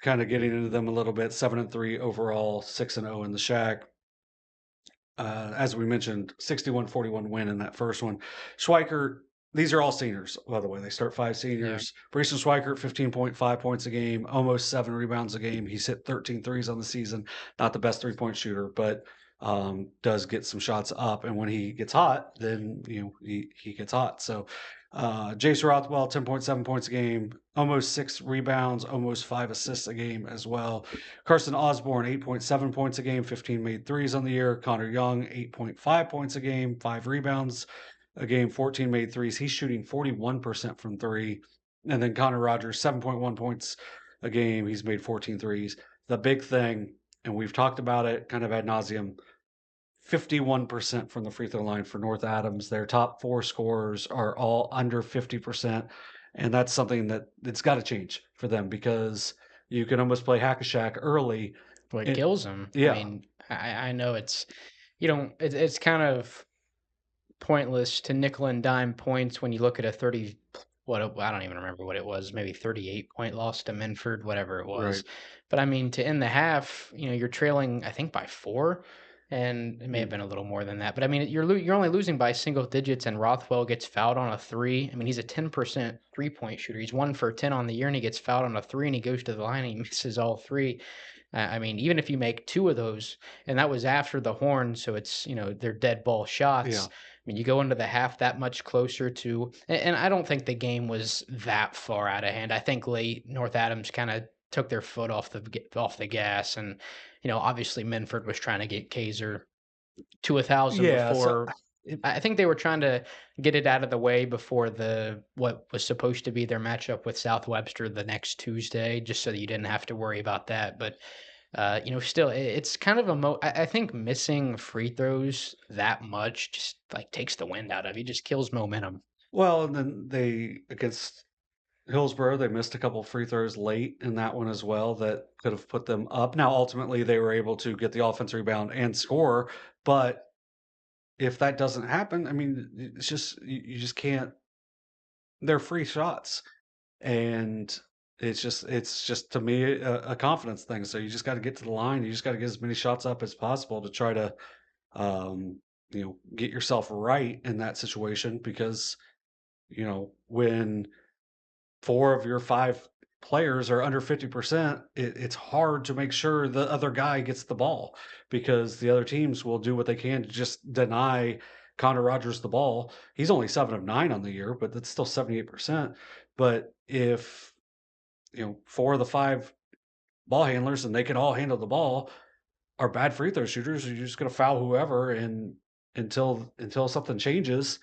kind of getting into them a little bit, 7-3 overall, 6-0 in the Shack. As we mentioned, 61-41 win in that first one. Schweikert, these are all seniors, by the way. They start 5 seniors. Breeson Schweikert, 15.5 points a game, almost 7 rebounds a game. He's hit 13 threes on the season. Not the best 3-point shooter, but does get some shots up. And when he gets hot, then he gets hot. So Jayce Rothwell, 10.7 points a game, almost 6 rebounds, almost 5 assists a game as well. Carson Osborne, 8.7 points a game, 15 made threes on the year. Connor Young, 8.5 points a game, 5 rebounds a game, 14 made threes. He's shooting 41% from three. And then Connor Rogers, 7.1 points a game. He's made 14 threes. The big thing, and we've talked about it kind of ad nauseum, 51% from the free throw line for North Adams. Their top 4 scorers are all under 50%. And that's something that's got to change for them because you can almost play hack a Shack early. What It, kills him? I yeah, mean, I know it's you don't it's kind of pointless to nickel and dime points when you look at a 30 I don't even remember what it was, maybe 38-point loss to Minford, whatever it right. was. But I mean, to end the half, you're trailing, I think, by 4, and it may have Mm, been a little more than that. But I mean, you're only losing by single digits, and Rothwell gets fouled on a 3. I mean, he's a 10% 3-point shooter. He's 1 for 10 on the year, and he gets fouled on a 3, and he goes to the line and he misses all 3. I mean, even if you make 2 of those, and that was after the horn, so it's, they're dead ball yeah. shots. I mean, you go into the half that much closer to, and I don't think the game was that far out of hand. I think late North Adams kind of took their foot off the gas, and obviously Minford was trying to get Kaiser to 1,000 Yeah. So before. it, I think they were trying to get it out of the way before the what was supposed to be their matchup with South Webster the next Tuesday, just so that you didn't have to worry about that. But still, it's kind of I think missing free throws that much just like takes the wind out of you, just kills momentum. well, and then they against Hillsborough, they missed a couple free throws late in that one as well that could have put them up. Now, ultimately, they were able to get the offense rebound and score, but if that doesn't happen, I mean, it's just you just can't. they're free shots, and it's just to me a confidence thing. So you just got to get to the line. You just got to get as many shots up as possible to try to um, get yourself right in that situation because when four of your five players are under 50%, it's hard to make sure the other guy gets the ball because the other teams will do what they can to just deny Connor Rogers the ball. He's only 7 of 9 on the year, but that's still 78%. But if four of the five ball handlers and they can all handle the ball are bad free throw shooters, you're just going to foul whoever, and until something changes,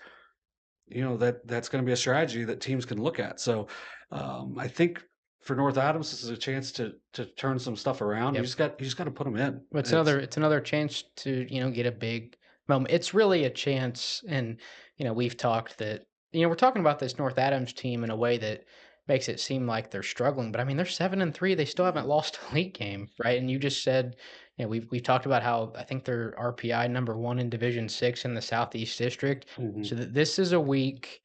that's going to be a strategy that teams can look at. So I think for North Adams, this is a chance to turn some stuff around. Yep. You just got to put them in. It's another chance to get a big moment. It's really a chance, and we've talked that we're talking about this North Adams team in a way that makes it seem like they're struggling, but I mean they're 7-3. They still haven't lost a league game, right? And you just said, we've talked about how I think they're RPI #1 in Division 6 in the Southeast District. Mhm. So that this is a week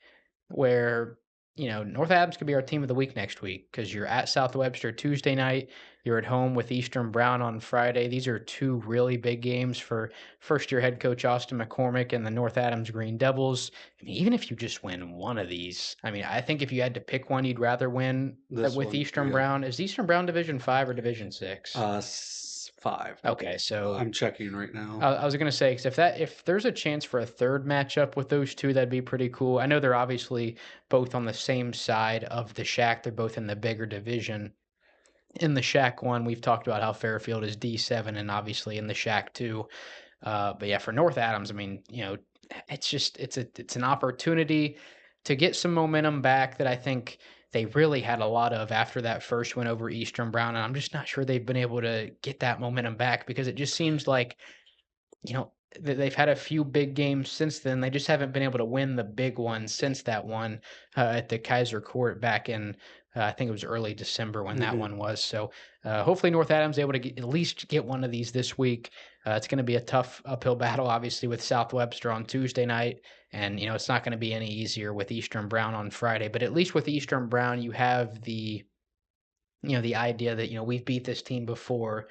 where North Adams could be our team of the week next week because you're at South Webster Tuesday night. You're at home with Eastern Brown on Friday. These are two really big games for first-year head coach Austin McCormick and the North Adams Green Devils. I mean, even if you just win one of these, I mean, I think if you had to pick one, you'd rather win This with one, Eastern yeah, Brown. Is Eastern Brown Division 5 or Division 6? 5. Okay, so I'm checking right now. I was gonna say, 'cause if there's a chance for a third matchup with those two, that'd be pretty cool. I know they're obviously both on the same side of the shack. They're both in the bigger division. In the shack one, we've talked about how Fairfield is D7 and obviously in the shack two. But yeah, for North Adams, I mean, it's just it's an opportunity to get some momentum back that I think they really had a lot of after that first win over Eastern Brown. And I'm just not sure they've been able to get that momentum back because it just seems like they've had a few big games since then. They just haven't been able to win the big one since that one at the Kaiser Court back in, I think it was early December when that Mhm. one was. So hopefully North Adams able to at least get one of these this week. It's going to be a tough uphill battle, obviously, with South Webster on Tuesday night. And, it's not going to be any easier with Eastern Brown on Friday. But at least with Eastern Brown, you have the idea that, we've beat this team before.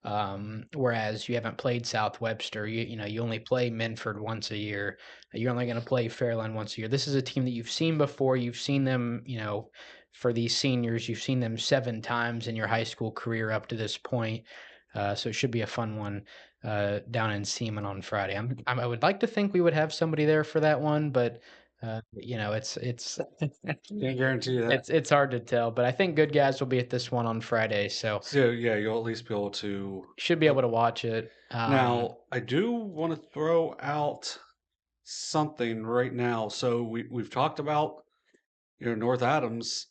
Whereas you haven't played South Webster, you only play Minford once a year. You're only going to play Fairland once a year. This is a team that you've seen before. You've seen them, for these seniors, you've seen them 7 times in your high school career up to this point. So it should be a fun one down in Seaman on Friday. I would like to think we would have somebody there for that one, but it's Can't guarantee that. it's hard to tell. But I think good guys will be at this one on Friday, so So yeah, you'll at least be able to. should be able to watch it. Now, I do want to throw out something right now. So we've talked about North Adams.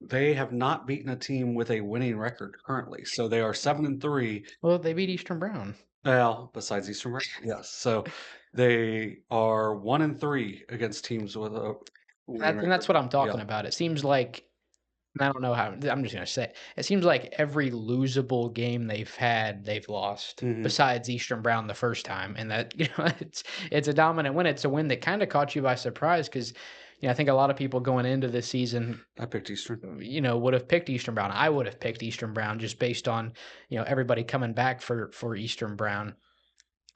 They have not beaten a team with a winning record currently. So they are 7-3. Well, they beat Eastern Brown. Well, besides Eastern Brown, yes. So they are 1-3 against teams with a winning And that's record. what I'm Yeah. talking about. It seems like, and I don't know how, I'm just gonna say it seems like every losable game they've had, they've lost. Hmm. Besides Eastern Brown the first time, and that it's a dominant win. It's a win that kind of caught you by surprise because I think a lot of people going into this season, I picked Eastern. would have picked Eastern Brown. I would have picked Eastern Brown just based on everybody coming back for Eastern Brown.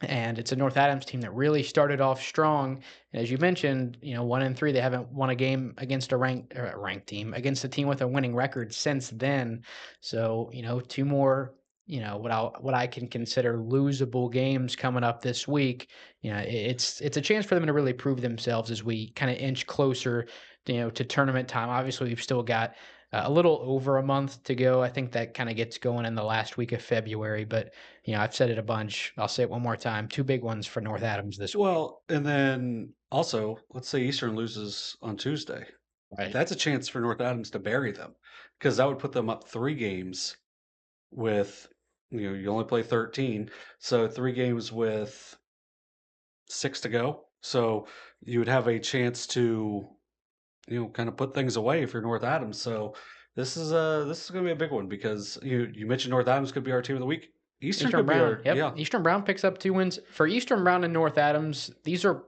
And it's a North Adams team that really started off strong. And as you mentioned, 1-3, they haven't won a game against a ranked team, against a team with a winning record since then. So, two more, what I can consider losable games coming up this week. It's a chance for them to really prove themselves as we kind of inch closer, to tournament time. Obviously, we've still got a little over a month to go. I think that kind of gets going in the last week of February, but I've said it a bunch. I'll say it one more time. Two big ones for North Adams this week. Well, and then also, let's say Eastern loses on Tuesday. Right. That's a chance for North Adams to bury them because that would put them up 3 games with, you only play 13. So 3 games with 6 to go. So you would have a chance to, kind of put things away if you're North Adams. So this is going to be a big one because you mentioned North Adams could be our team of the week. Eastern Eastern could be Brown. our, Yep. yeah. Eastern Brown picks up 2 wins. For Eastern Brown and North Adams, these are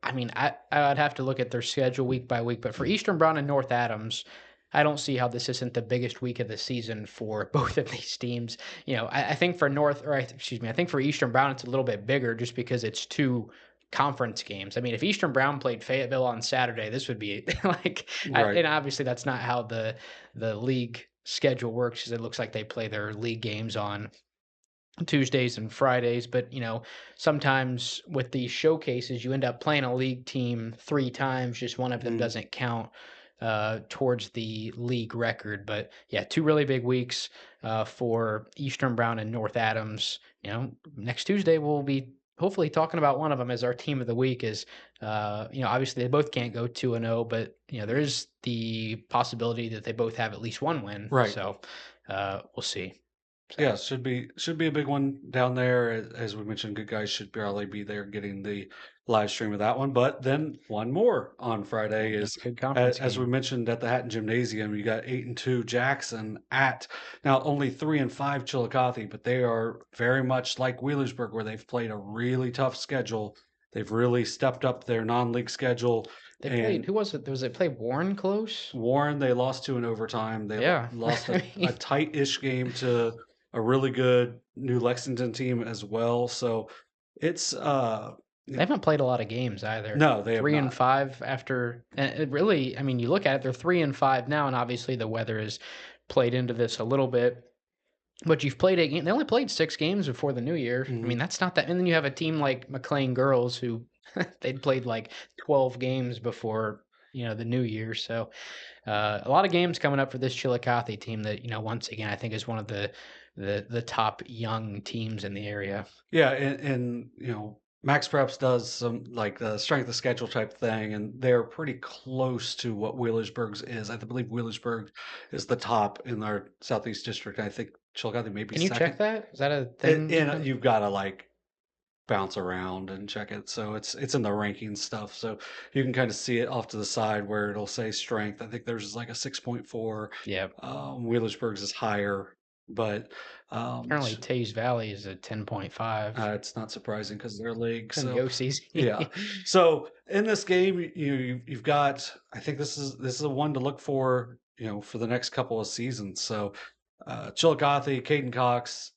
I mean, I'd have to look at their schedule week by week, but for Eastern Brown and North Adams, I don't see how this isn't the biggest week of the season for both of these teams. I think for excuse me, I think for Eastern Brown it's a little bit bigger just because it's two conference games. I mean, if Eastern Brown played Fayetteville on Saturday, this would be like, Right. and obviously that's not how the league schedule works, because it looks like they play their league games on Tuesdays and Fridays, but sometimes with these showcases, you end up playing a league team 3 times. Just one of them Mm. doesn't count towards the league record. But yeah, 2 really big weeks for Eastern Brown and North Adams. Next Tuesday we'll be hopefully talking about one of them as our team of the week. Is obviously they both can't go 2-0, but there is the possibility that they both have at least one win. Right. So we'll see. Yeah, So. should be a big one down there. As we mentioned, good guys should probably be there getting the live stream of that one. But then one more on Friday Yeah, is, good conference as we game. mentioned, at the Hatton Gymnasium. You got 8-2 Jackson at now only 3-5 Chillicothe, but they are very much like Wheelersburg, where they've played a really tough schedule. They've really stepped up their non-league schedule. They played. And Who was it? Was it play Warren close? Warren, they lost to in overtime. They Yeah. lost I a mean, tight-ish game to a really good New Lexington team as well. So it's they haven't played a lot of games either. no, they have Three and not. five after. And it really, I mean, you look at it, they're 3-5 now, and obviously the weather has played into this a little bit. But you've played 8 games. They only played 6 games before the new year. I Mhm. mean, that's not that. And then you have a team like McLean Girls who they'd played like 12 games before the new year. So a lot of games coming up for this Chillicothe team that once again I think is one of the top young teams in the area. Yeah, and Max Preps does some like the strength of schedule type thing, and they're pretty close to what Wheelersburg's is. I believe Wheelersburg is the top in our southeast district. I think Chillicothe may be Can you check second. that? Is that a thing you And can? you've got to like bounce around and check it. So it's in the ranking stuff. So you can kind of see it off to the side where it'll say strength. I think there's like a 6.4. Yeah. Wheelersburg's is higher, but Apparently, Tees Valley is a 10.5. it's not surprising because they're league. And So go CC. yeah. So in this game, you've got. I think this is a one to look for. For the next couple of seasons. So Chillicothe, Caden Cox,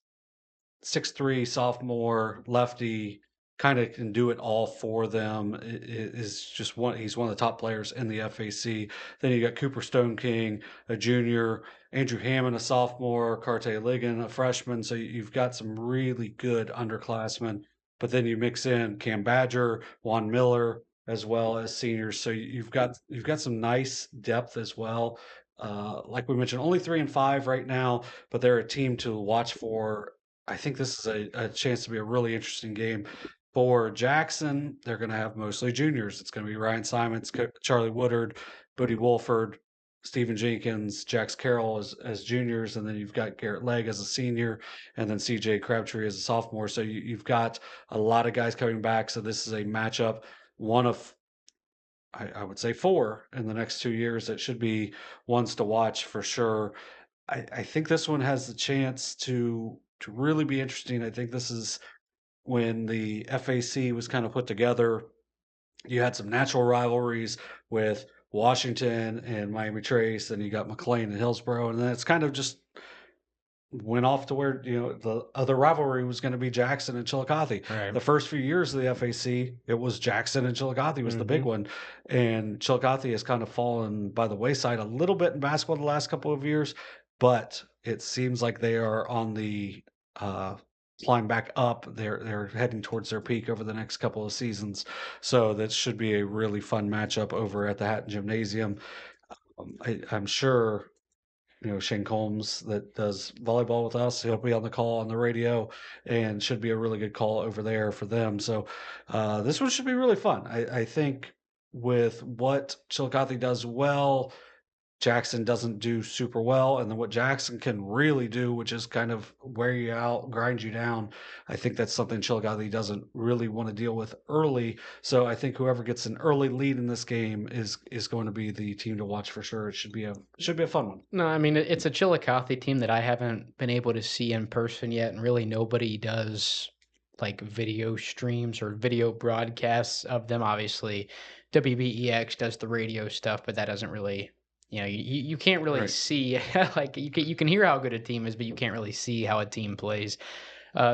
6'3" sophomore, lefty, kind of can do it all for them. Is just he's one of the top players in the FAC. Then you got Cooper Stone King, a junior, Andrew Hammond, a sophomore, Carte Ligon, a freshman. So you've got some really good underclassmen. But then you mix in Cam Badger, Juan Miller, as well as seniors. So you've got some nice depth as well. Like we mentioned, only 3-5 right now, but they're a team to watch for. I think this is a chance to be a really interesting game. For Jackson, they're going to have mostly juniors. It's going to be Ryan Simons, Charlie Woodard, Bodie Wolford, Stephen Jenkins, Jax Carroll as juniors, and then you've got Garrett Legg as a senior, and then CJ Crabtree as a sophomore. So you've got a lot of guys coming back. So this is a matchup, one of I would say four in the next 2 years. That should be ones to watch for sure. I think this one has the chance to really be interesting. I think this is when the FAC was kind of put together. You had some natural rivalries with Washington and Miami Trace, and you got McLean and Hillsborough, and then it's kind of just went off to where the other rivalry was going to be Jackson and Chillicothe. Right. The first few years of the FAC, it was Jackson and Chillicothe was the big one, and Chillicothe has kind of fallen by the wayside a little bit in basketball the last couple of years, but it seems like they are on the climb back up. They're heading towards their peak over the next couple of seasons, so that should be a really fun matchup over at the Hatton Gymnasium. I'm sure Shane Combs that does volleyball with us. He'll be on the call on the radio and should be a really good call over there for them. So this one should be really fun. I think with what Chillicothe does well, Jackson doesn't do super well. And then what Jackson can really do, which is kind of wear you out, grind you down. I think that's something Chillicothe doesn't really want to deal with early. So I think whoever gets an early lead in this game is going to be the team to watch for sure. It should be a fun one. No, I mean it's a Chillicothe team that I haven't been able to see in person yet, and really nobody does like video streams or video broadcasts of them. Obviously, WBEX does the radio stuff, but that doesn't really, you can't really Right. see like you can hear how good a team is, but you can't really see how a team plays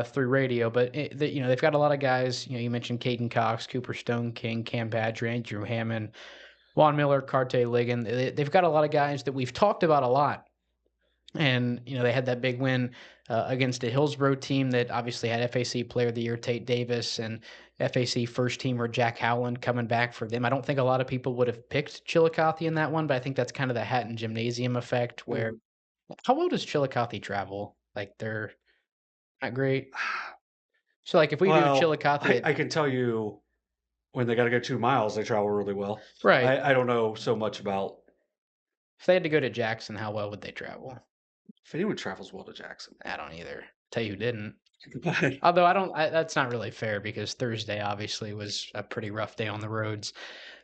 through radio. But they've got a lot of guys. You mentioned Caden Cox, Cooper Stone King, Cam Badger, Andrew Hammond, Juan Miller, Carte Ligon. They've got a lot of guys that we've talked about a lot. And, they had that big win against a Hillsborough team that obviously had FAC Player of the Year Tate Davis and FAC first teamer Jack Howland coming back for them. I don't think a lot of people would have picked Chillicothe in that one, but I think that's kind of the Hatton Gymnasium effect where how well does Chillicothe travel? Like they're not great. So like if we do Well, Chillicothe I can tell you when they got to go 2 miles, they travel really well. right. I don't know so much about If they had to go to Jackson, how well would they travel? if anyone travels well to Jackson. I don't either. Tell you who didn't. Although that's not really fair because Thursday obviously was a pretty rough day on the roads.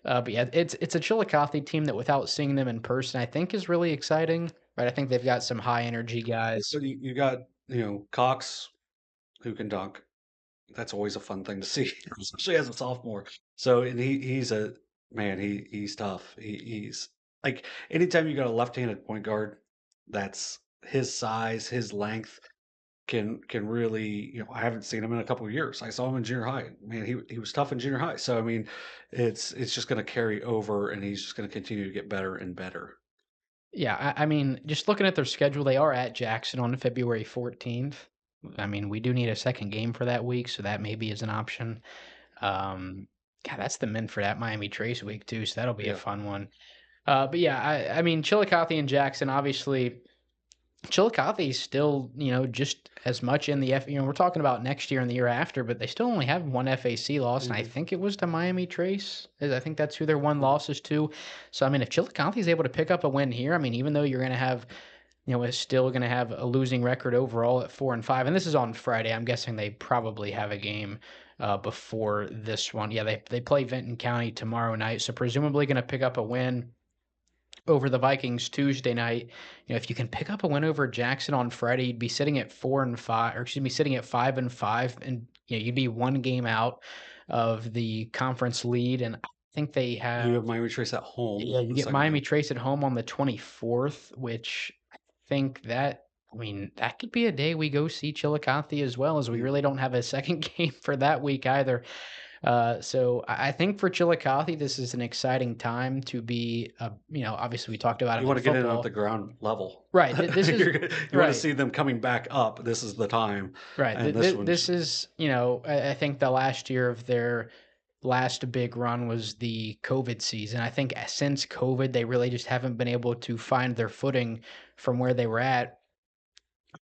But yeah, it's a Chillicothe team that without seeing them in person, I think is really exciting. Right, I think they've got some high energy guys. So you got Cox who can dunk. That's always a fun thing to see, especially as a sophomore. So and he's a man. He's tough. He's like anytime you got a left-handed point guard, that's his size, his length can really. I haven't seen him in a couple of years. I saw him in junior high. Man, he was tough in junior high. So I mean, it's just going to carry over, and he's just going to continue to get better and better. Yeah, I mean, just looking at their schedule, they are at Jackson on February 14th. I mean, we do need a second game for that week, so that maybe is an option. God, that's the Minford at Miami Trace week too, so that'll be a Yeah. fun one. But yeah, I mean, Chillicothe and Jackson, obviously, Chillicothe is still, just as much in the we're talking about next year and the year after, but they still only have one FAC loss, and I think it was to Miami Trace. I think that's who their one loss is to. So, I mean, if Chillicothe is able to pick up a win here, I mean, even though you're going to have, is still going to have a losing record overall at 4-5, and this is on Friday. I'm guessing they probably have a game before this one. Yeah, they play Vinton County tomorrow night, so presumably going to pick up a win over the Vikings Tuesday night. If you can pick up a win over Jackson on Friday, you'd be sitting at 4-5, or excuse me, sitting at 5-5, and you'd be one game out of the conference lead. And I think they have You have Miami Trace at home. yeah, you get Miami Trace at home on the 24th, which I think that. I mean, that could be a day we go see Chillicothe as well, as we really don't have a second game for that week either. So I think for Chillicothe, this is an exciting time to be, obviously we talked about it. You want to get in football. at the ground level. Right. This is, you right. want to see them coming back up. This is the time. Right. And This is, I think the last year of their last big run was the COVID season. I think since COVID, they really just haven't been able to find their footing from where they were at.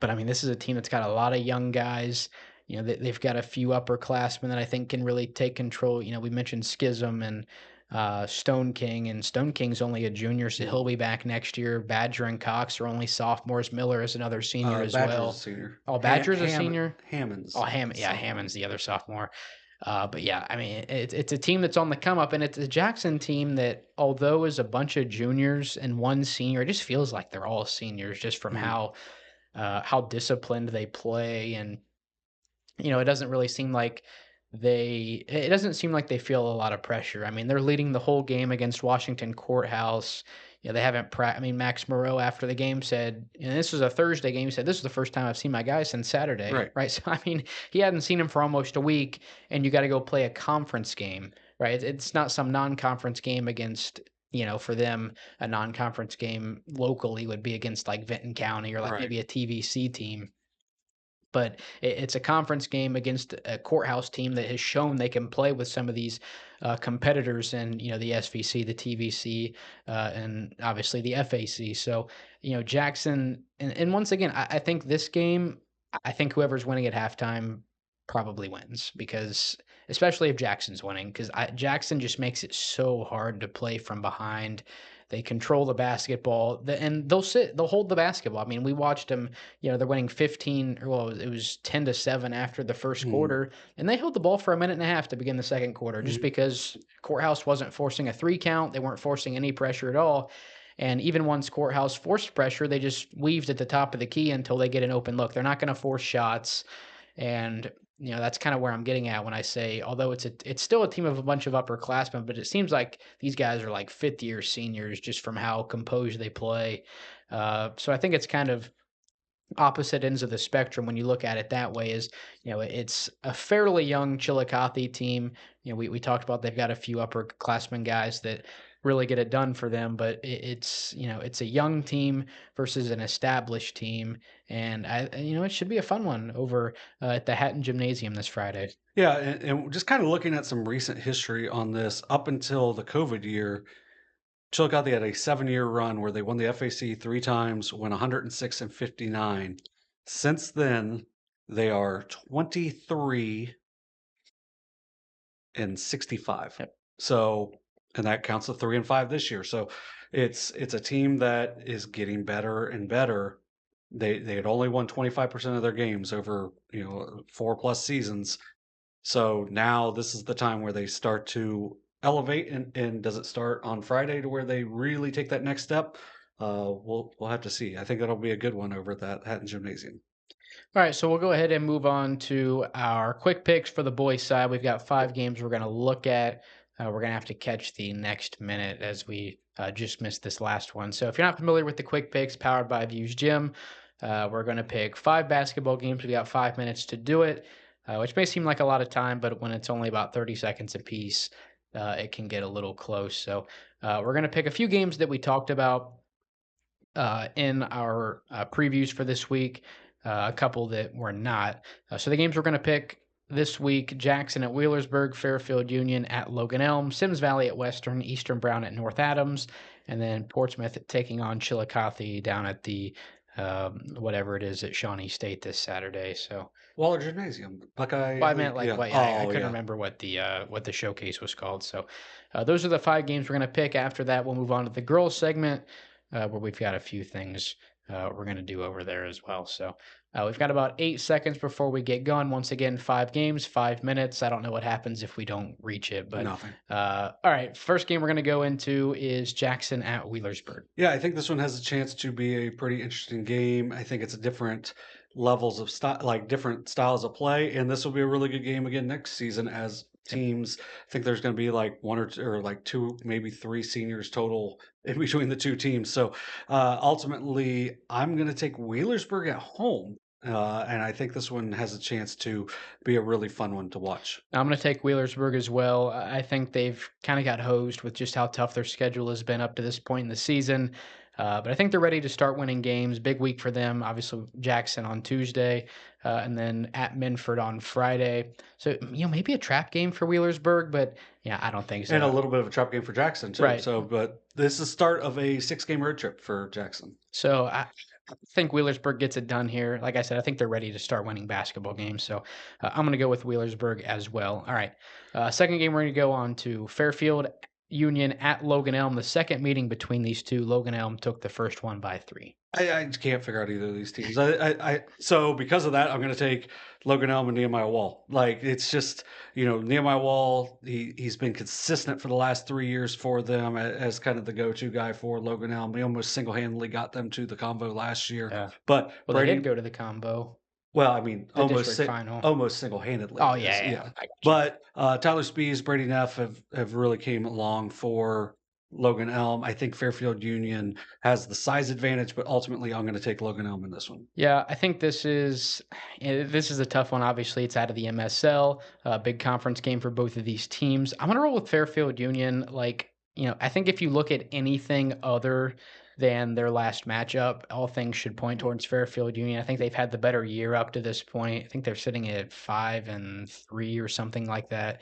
But I mean, this is a team that's got a lot of young guys. They've got a few upperclassmen that I think can really take control. We mentioned Schism and Stone King, and Stone King's only a junior, so he'll be back next year. Badger and Cox are only sophomores. Miller is another senior as Badger's well. A senior. Oh, Badger's a senior. Hammond's. Oh, Hammond's the other sophomore. But yeah, I mean, it's a team that's on the come up, and it's a Jackson team that, although is a bunch of juniors and one senior, it just feels like they're all seniors just from how disciplined they play. And it doesn't really seem like it doesn't seem like they feel a lot of pressure. I mean, they're leading the whole game against Washington Courthouse. They haven't I mean, Max Moreau after the game said, and this was a Thursday game, he said, "This is the first time I've seen my guy since Saturday." Right. So, I mean, he hadn't seen him for almost a week, and you got to go play a conference game, right? It's not some non-conference game against, for them, a non-conference game locally would be against like Vinton County or like maybe a TVC team. But it's a conference game against a Courthouse team that has shown they can play with some of these competitors in, the SVC, the TVC, and obviously the FAC. So, Jackson, and once again, I think this game, I think whoever's winning at halftime probably wins, because especially if Jackson's winning, because Jackson just makes it so hard to play from behind. They control the basketball, and they'll hold the basketball. I mean, we watched them, they're winning 15, well, it was 10-7 after the first quarter, and they held the ball for a minute and a half to begin the second quarter, just because Courthouse wasn't forcing a 3 count. They weren't forcing any pressure at all. And even once Courthouse forced pressure, they just weaved at the top of the key until they get an open look. They're not going to force shots. And that's kind of where I'm getting at when I say, although it's still a team of a bunch of upperclassmen, but it seems like these guys are like fifth year seniors just from how composed they play. So I think it's kind of opposite ends of the spectrum when you look at it that way. Is it's a fairly young Chillicothe team. We talked about they've got a few upperclassmen guys that really get it done for them, but it's a young team versus an established team, and it should be a fun one over at the Hatton Gymnasium this Friday. Yeah, and just kind of looking at some recent history on this, up until the COVID year, Chillicothe had a 7-year run where they won the FAC 3 times, went 106 and 59. Since then, they are 23 and 65. Yep. So, and that counts the 3 and 5 this year. So, it's a team that is getting better and better. They had only won 25% of their games over 4+ seasons. So now this is the time where they start to elevate, and does it start on Friday to where they really take that next step? We'll have to see. I think that'll be a good one over at that Hatton Gymnasium. All right, so we'll go ahead and move on to our quick picks for the boys' side. We've got 5 games we're going to look at. We're going to have to catch the next minute as we just missed this last one. So if you're not familiar with the quick picks powered by Views Gym, we're going to pick 5 basketball games. We got 5 minutes to do it, which may seem like a lot of time, but when it's only about 30 seconds apiece, it can get a little close. So we're going to pick a few games that we talked about in our previews for this week, a couple that were not. So the games we're going to pick this week: Jackson at Wheelersburg, Fairfield Union at Logan Elm, Sims Valley at Western, Eastern Brown at North Adams, and then Portsmouth taking on Chillicothe down at the whatever it is at Shawnee State this Saturday. So Waller Gymnasium, Buckeye. well, I meant like Yeah. what? I Oh, couldn't yeah. remember what the showcase was called. So those are the 5 games we're going to pick. After that, we'll move on to the girls segment, where we've got a few things we're going to do over there as well. So we've got about 8 seconds before we get going. Once again, 5 games, 5 minutes. I don't know what happens if we don't reach it, but Nothing. all right. First game we're going to go into is Jackson at Wheelersburg. Yeah, I think this one has a chance to be a pretty interesting game. I think it's a different levels of style, like different styles of play, and this will be a really good game again next season as Yep. teams. I think there's going to be like one or two, or like two, maybe three seniors total in between the two teams. So ultimately, I'm going to take Wheelersburg at home, and I think this one has a chance to be a really fun one to watch. I'm going to take Wheelersburg as well. I think they've kind of got hosed with just how tough their schedule has been up to this point in the season. But I think they're ready to start winning games. Big week for them. Obviously, Jackson on Tuesday, and then at Minford on Friday. So, maybe a trap game for Wheelersburg, but yeah, I don't think And a so. little bit of a trap game for Jackson too. Right. So, but this is the start of a 6-game road trip for Jackson. So I think Wheelersburg gets it done here. Like I said, I think they're ready to start winning basketball games. So I'm going to go with Wheelersburg as well. All right. Second game, we're going to go on to Fairfield Union at Logan Elm. The second meeting between these two, Logan Elm took the first one by 3. I just can't figure out either of these teams. So because of that, I'm going to take Logan Elm and Nehemiah Wall. Like it's just Nehemiah Wall. He's been consistent for the last 3 years for them as kind of the go-to guy for Logan Elm. He almost single-handedly got them to the convo last year. Yeah. But Well, they did Brady, go to the combo, well, I mean, the district final. almost single-handedly. Oh, yeah, yeah. Yeah. I got you. But Tyler Spees, Brady Neff have really came along for Logan Elm. I think Fairfield Union has the size advantage, but ultimately, I'm going to take Logan Elm in this one. Yeah, I think this is a tough one. Obviously, it's out of the MSL, big conference game for both of these teams. I'm gonna roll with Fairfield Union. Like, I think if you look at anything other than their last matchup, all things should point towards Fairfield Union. I think they've had the better year up to this point. I think they're sitting at 5-3 or something like that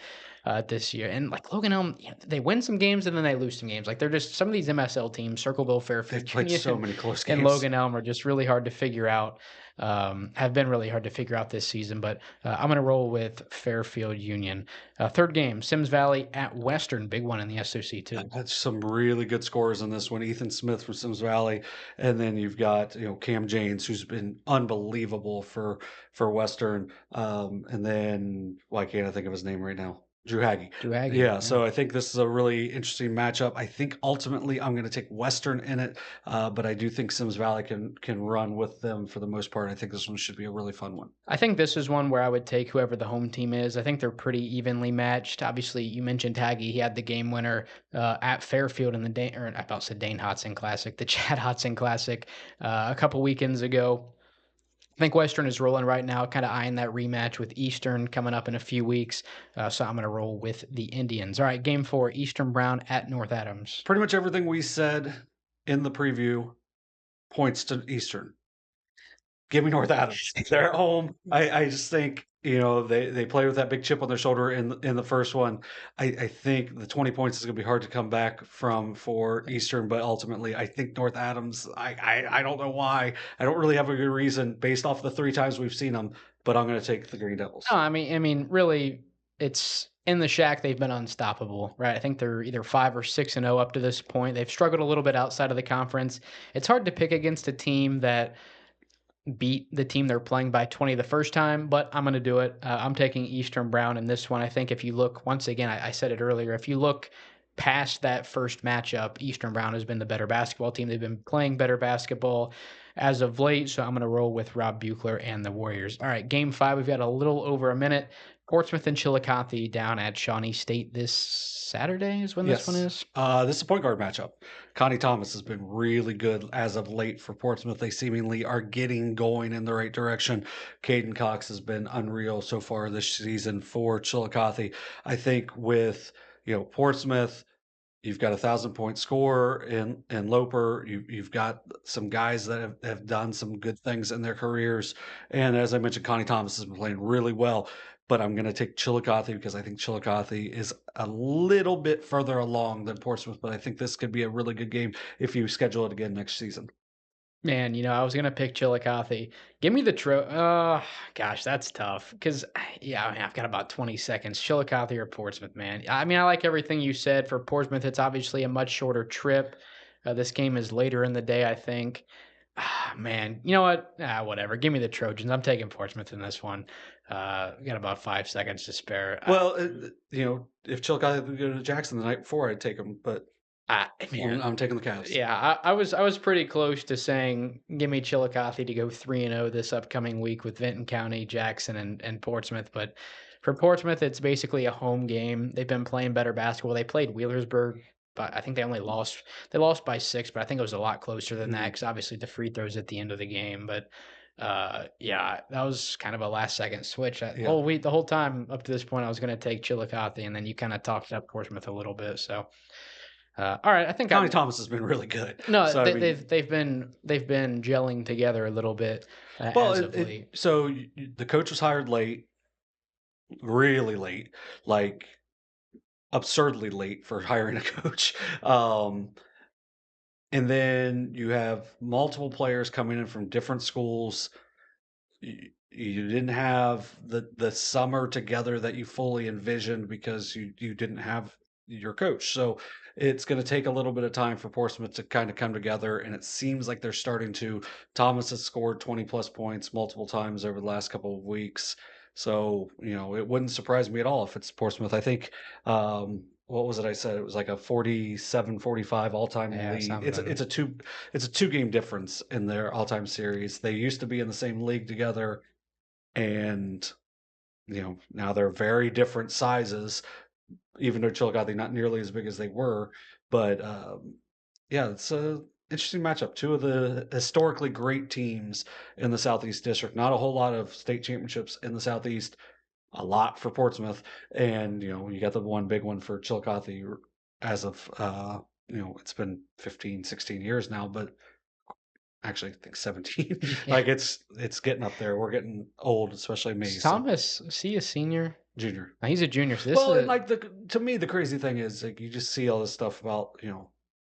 this year. And like Logan Elm, they win some games and then they lose some games. Like they're just some of these MSL teams, Circleville, They've Fairfield played Union, so many close and games. Logan Elm are just really hard to figure out. Have been really hard to figure out this season, but I'm going to roll with Fairfield Union. Third game, Sims Valley at Western, big one in the SOC too. That's some really good scores in this one. Ethan Smith from Sims Valley, and then you've got Cam Janes, who's been unbelievable for Western. And then why can't I think of his name right now? Drew Hagee. Drew Hagee. Yeah, so I think this is a really interesting matchup. I think ultimately I'm going to take Western in it, but I do think Sims Valley can run with them for the most part. I think this one should be a really fun one. I think this is one where I would take whoever the home team is. I think they're pretty evenly matched. Obviously, you mentioned Hagee. He had the game winner at Fairfield in the Dane, or I about to say Dane Hodson Classic, the Chad Hodson Classic, a couple weekends ago. I think Western is rolling right now, kind of eyeing that rematch with Eastern coming up in a few weeks. So I'm going to roll with the Indians. All right, game 4, Eastern Brown at North Adams. Pretty much everything we said in the preview points to Eastern. Give me North Adams. They're at home. I just think, they play with that big chip on their shoulder in the first one. I think the 20 points is going to be hard to come back from for Eastern, but ultimately I think North Adams, I don't know why. I don't really have a good reason based off the 3 times we've seen them, but I'm going to take the Green Devils. No, I mean, really, it's in the Shack. They've been unstoppable, right? I think they're either 5 or 6-0 up to this point. They've struggled a little bit outside of the conference. It's hard to pick against a team that beat the team they're playing by 20 the first time, but I'm going to do it. I'm taking Eastern Brown in this one. I think if you look, once again, I said it earlier, if you look past that first matchup, Eastern Brown has been the better basketball team. They've been playing better basketball as of late, so I'm going to roll with Rob Buechler and the Warriors. All right, game 5, we've got a little over a minute. Portsmouth and Chillicothe down at Shawnee State this Saturday is when this one is. This is a point guard matchup. Connie Thomas has been really good as of late for Portsmouth. They seemingly are getting going in the right direction. Caden Cox has been unreal so far this season for Chillicothe. I think with Portsmouth, you've got 1,000-point scorer in Loper. You've got some guys that have done some good things in their careers. And as I mentioned, Connie Thomas has been playing really well. But I'm going to take Chillicothe because I think Chillicothe is a little bit further along than Portsmouth. But I think this could be a really good game if you schedule it again next season. Man, I was gonna pick Chillicothe. Give me the gosh, that's tough. Cause yeah, I've got about 20 seconds. Chillicothe or Portsmouth, man. I mean, I like everything you said for Portsmouth. It's obviously a much shorter trip. This game is later in the day, I think. Man, you know what? Whatever. Give me the Trojans. I'm taking Portsmouth in this one. Got about 5 seconds to spare. Well, if Chillicothe would go to Jackson the night before, I'd take them. But Man, I'm taking the Cavs. Yeah, I was pretty close to saying give me Chillicothe to go 3-0 this upcoming week with Vinton County, Jackson, and Portsmouth. But for Portsmouth, it's basically a home game. They've been playing better basketball. They played Wheelersburg, but I think they only lost. They lost by 6, but I think it was a lot closer than that because obviously the free throws at the end of the game. But yeah, that was kind of a last second switch. The whole time up to this point, I was going to take Chillicothe, and then you kind of talked up Portsmouth a little bit. So. All right, I think Connie Thomas has been really good. No, so, they've been gelling together a little bit. So the coach was hired late, really late, like absurdly late for hiring a coach. And then you have multiple players coming in from different schools. You didn't have the summer together that you fully envisioned because you didn't have your coach. So it's going to take a little bit of time for Portsmouth to kind of come together, and it seems like they're starting to. Thomas has scored 20 plus points multiple times over the last couple of weeks. So, it wouldn't surprise me at all if it's Portsmouth. I think, what was it I said? It was like a 47-45 all-time lead. It's a two-game difference in their all-time series. They used to be in the same league together, and now they're very different sizes, even though Chillicothe not nearly as big as they were. But yeah, it's a interesting matchup. Two of the historically great teams in the Southeast District. Not a whole lot of state championships in the Southeast. A lot for Portsmouth, and you got the one big one for Chillicothe as of it's been 15, 16 years now, but actually I think 17. Like it's getting up there. We're getting old, especially me. Thomas, is he a senior? Junior. No, he's a junior. So to me, the crazy thing is like you just see all this stuff about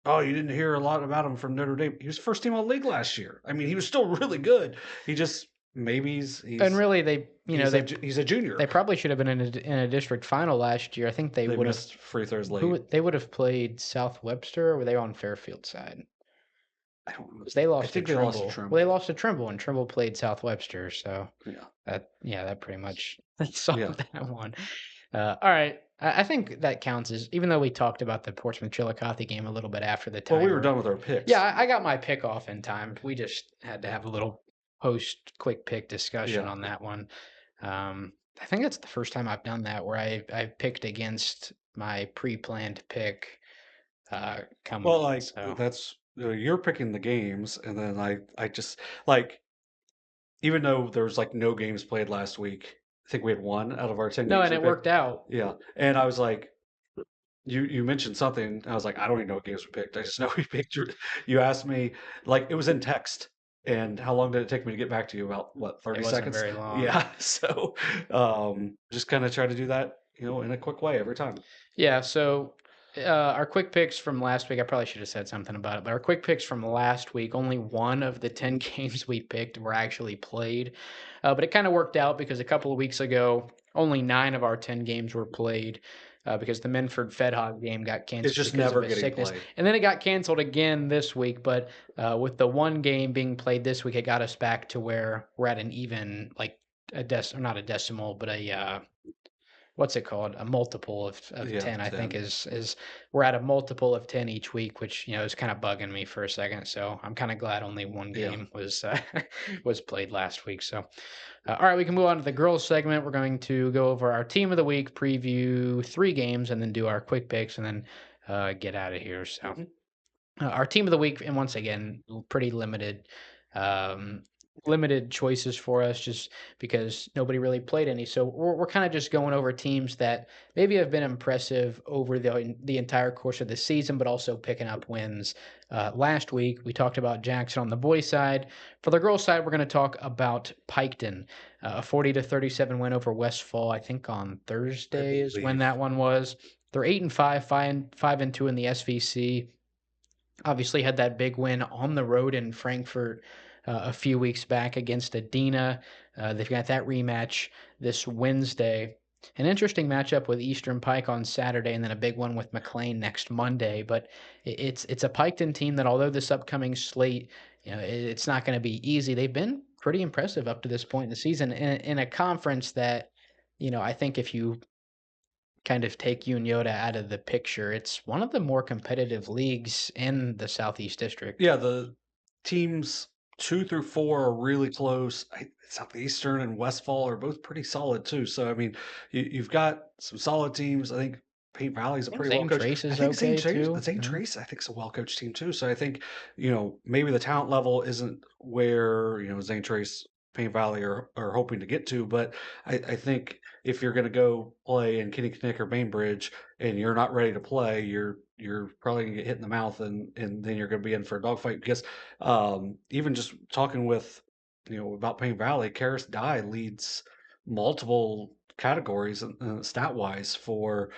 oh, you didn't hear a lot about him from Notre Dame. He was first team all league last year. I mean, he was still really good. He just maybe he's and really he's a junior. They probably should have been in a district final last year. I think they would have missed free throws late. They would have played South Webster, or were they on Fairfield side? I don't know. They lost to Trimble. Well, they lost to Trimble, and Trimble played South Webster. So that pretty much solved that one. All right, I think that counts as, even though we talked about the Portsmouth-Chillicothe game a little bit after the Well, we were timer. done with our picks. Yeah, I got my pick off in time. We just had to have a little post quick pick discussion Yeah. on that one. I think that's the first time I've done that where I picked against my pre-planned pick coming Well, in. like So that's you're picking the games, and then I just like even though there was like no games played last week, I think we had one out of our 10 no, games and we it picked. worked out. Yeah, and I was like, you mentioned something. And I was like, I don't even know what games we picked. I just know we picked. You asked me like it was in text. And how long did it take me to get back to you? About what, It 30 wasn't seconds? very long. Yeah. So just kind of try to do that, in a quick way every time. Yeah, so our quick picks from last week, I probably should have said something about it, but our quick picks from last week, only one of the 10 games we picked were actually played. But it kind of worked out because a couple of weeks ago, only 9 of our 10 games were played because the Minford Fed Hog game got It's canceled just because of never a getting sickness. played. And then it got canceled again this week. But with the one game being played this week, it got us back to where we're at an even, like or not a decimal, but a what's it called? A multiple of Yeah, 10, I think 10. is we're at a multiple of 10 each week, which, is kind of bugging me for a second. So I'm kind of glad only one Yeah. game was was played last week. So all right, we can move on to the girls segment. We're going to go over our team of the week, preview 3 games, and then do our quick picks, and then get out of here. So Mhm. our team of the week, and once again, pretty um, limited choices for us, just because nobody really played any. So we're kind of just going over teams that maybe have been impressive over the entire course of the season, but also picking up wins. Last week we talked about Jackson on the boys' side. For the girls' side, we're going to talk about Piketon, a 40-37 win over Westfall. I think on I Thursday is when believe. that one was. They're 8-5, 5-2 in the SVC. Obviously had that big win on the road in Frankfurt a few weeks back against Adena. They've got that rematch this Wednesday. An interesting matchup with Eastern Pike on Saturday, and then a big one with McLean next Monday. But it's a Piketon team that, although this upcoming slate, it's not going to be easy. They've been pretty impressive up to this point in the season in a conference that, I think if you kind of take Yoda out of the picture, it's one of the more competitive leagues in the Southeast District. Yeah, the teams 2 through 4 are really close. Southeastern and Westfall are both pretty solid too. So I mean, you've got some solid teams. I think Paint Valley's a I think pretty well Zane coached. Trace I is think okay too. St. Trace, I think is a well coached team too. So I think maybe the talent level isn't where Zane Trace, Paint Valley are hoping to get to, but I think if you're going to go play in Kinnickinnick or Bainbridge and you're not ready to play, you're probably gonna get hit in the mouth, and then you're gonna be in for a dogfight because even just talking with about Pain Valley, Karis Dye leads multiple categories stat wise for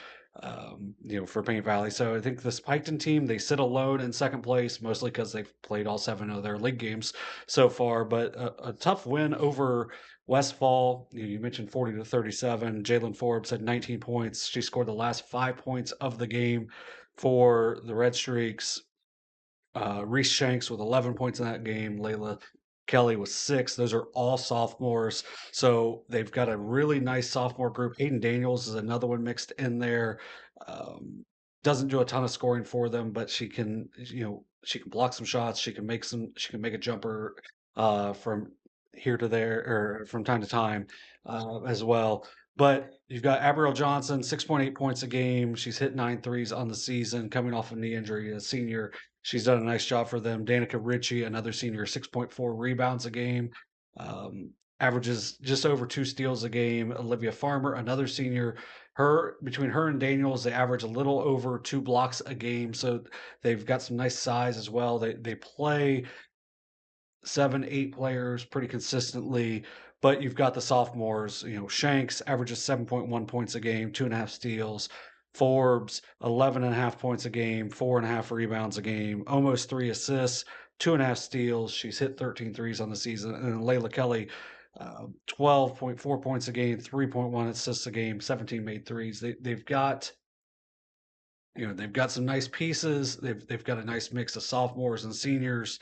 Pain Valley. So I think this Piketon team, they sit alone in second place mostly because they've played all 7 of their league games so far, but a tough win over Westfall. You mentioned 40-37. Jalen Forbes had 19 points. She scored the last 5 points of the game for the Red Streaks. Reese Shanks with 11 points in that game. Layla Kelly with 6. Those are all sophomores. So they've got a really nice sophomore group. Aiden Daniels is another one mixed in there. Um, doesn't do a ton of scoring for them, but she can block some shots. She can make a jumper from here to there or from time to time as well. But you've got Abigail Johnson, 6.8 points a game. She's hit 9 threes on the season, coming off a knee injury, a senior. She's done a nice job for them. Danica Ritchie, another senior, 6.4 rebounds a game, averages just over 2 steals a game. Olivia Farmer, another senior, between her and Daniels, they average a little over 2 blocks a game. So they've got some nice size as well. They play 7, 8 players pretty consistently. But you've got the sophomores, Shanks averages 7.1 points a game, 2.5 steals. Forbes, 11.5 points a game, 4.5 rebounds a game, almost 3 assists, 2.5 steals. She's hit 13 threes on the season. And then Layla Kelly, 12.4 points a game, 3.1 assists a game, 17 made threes. They've got some nice pieces. They've got a nice mix of sophomores and seniors.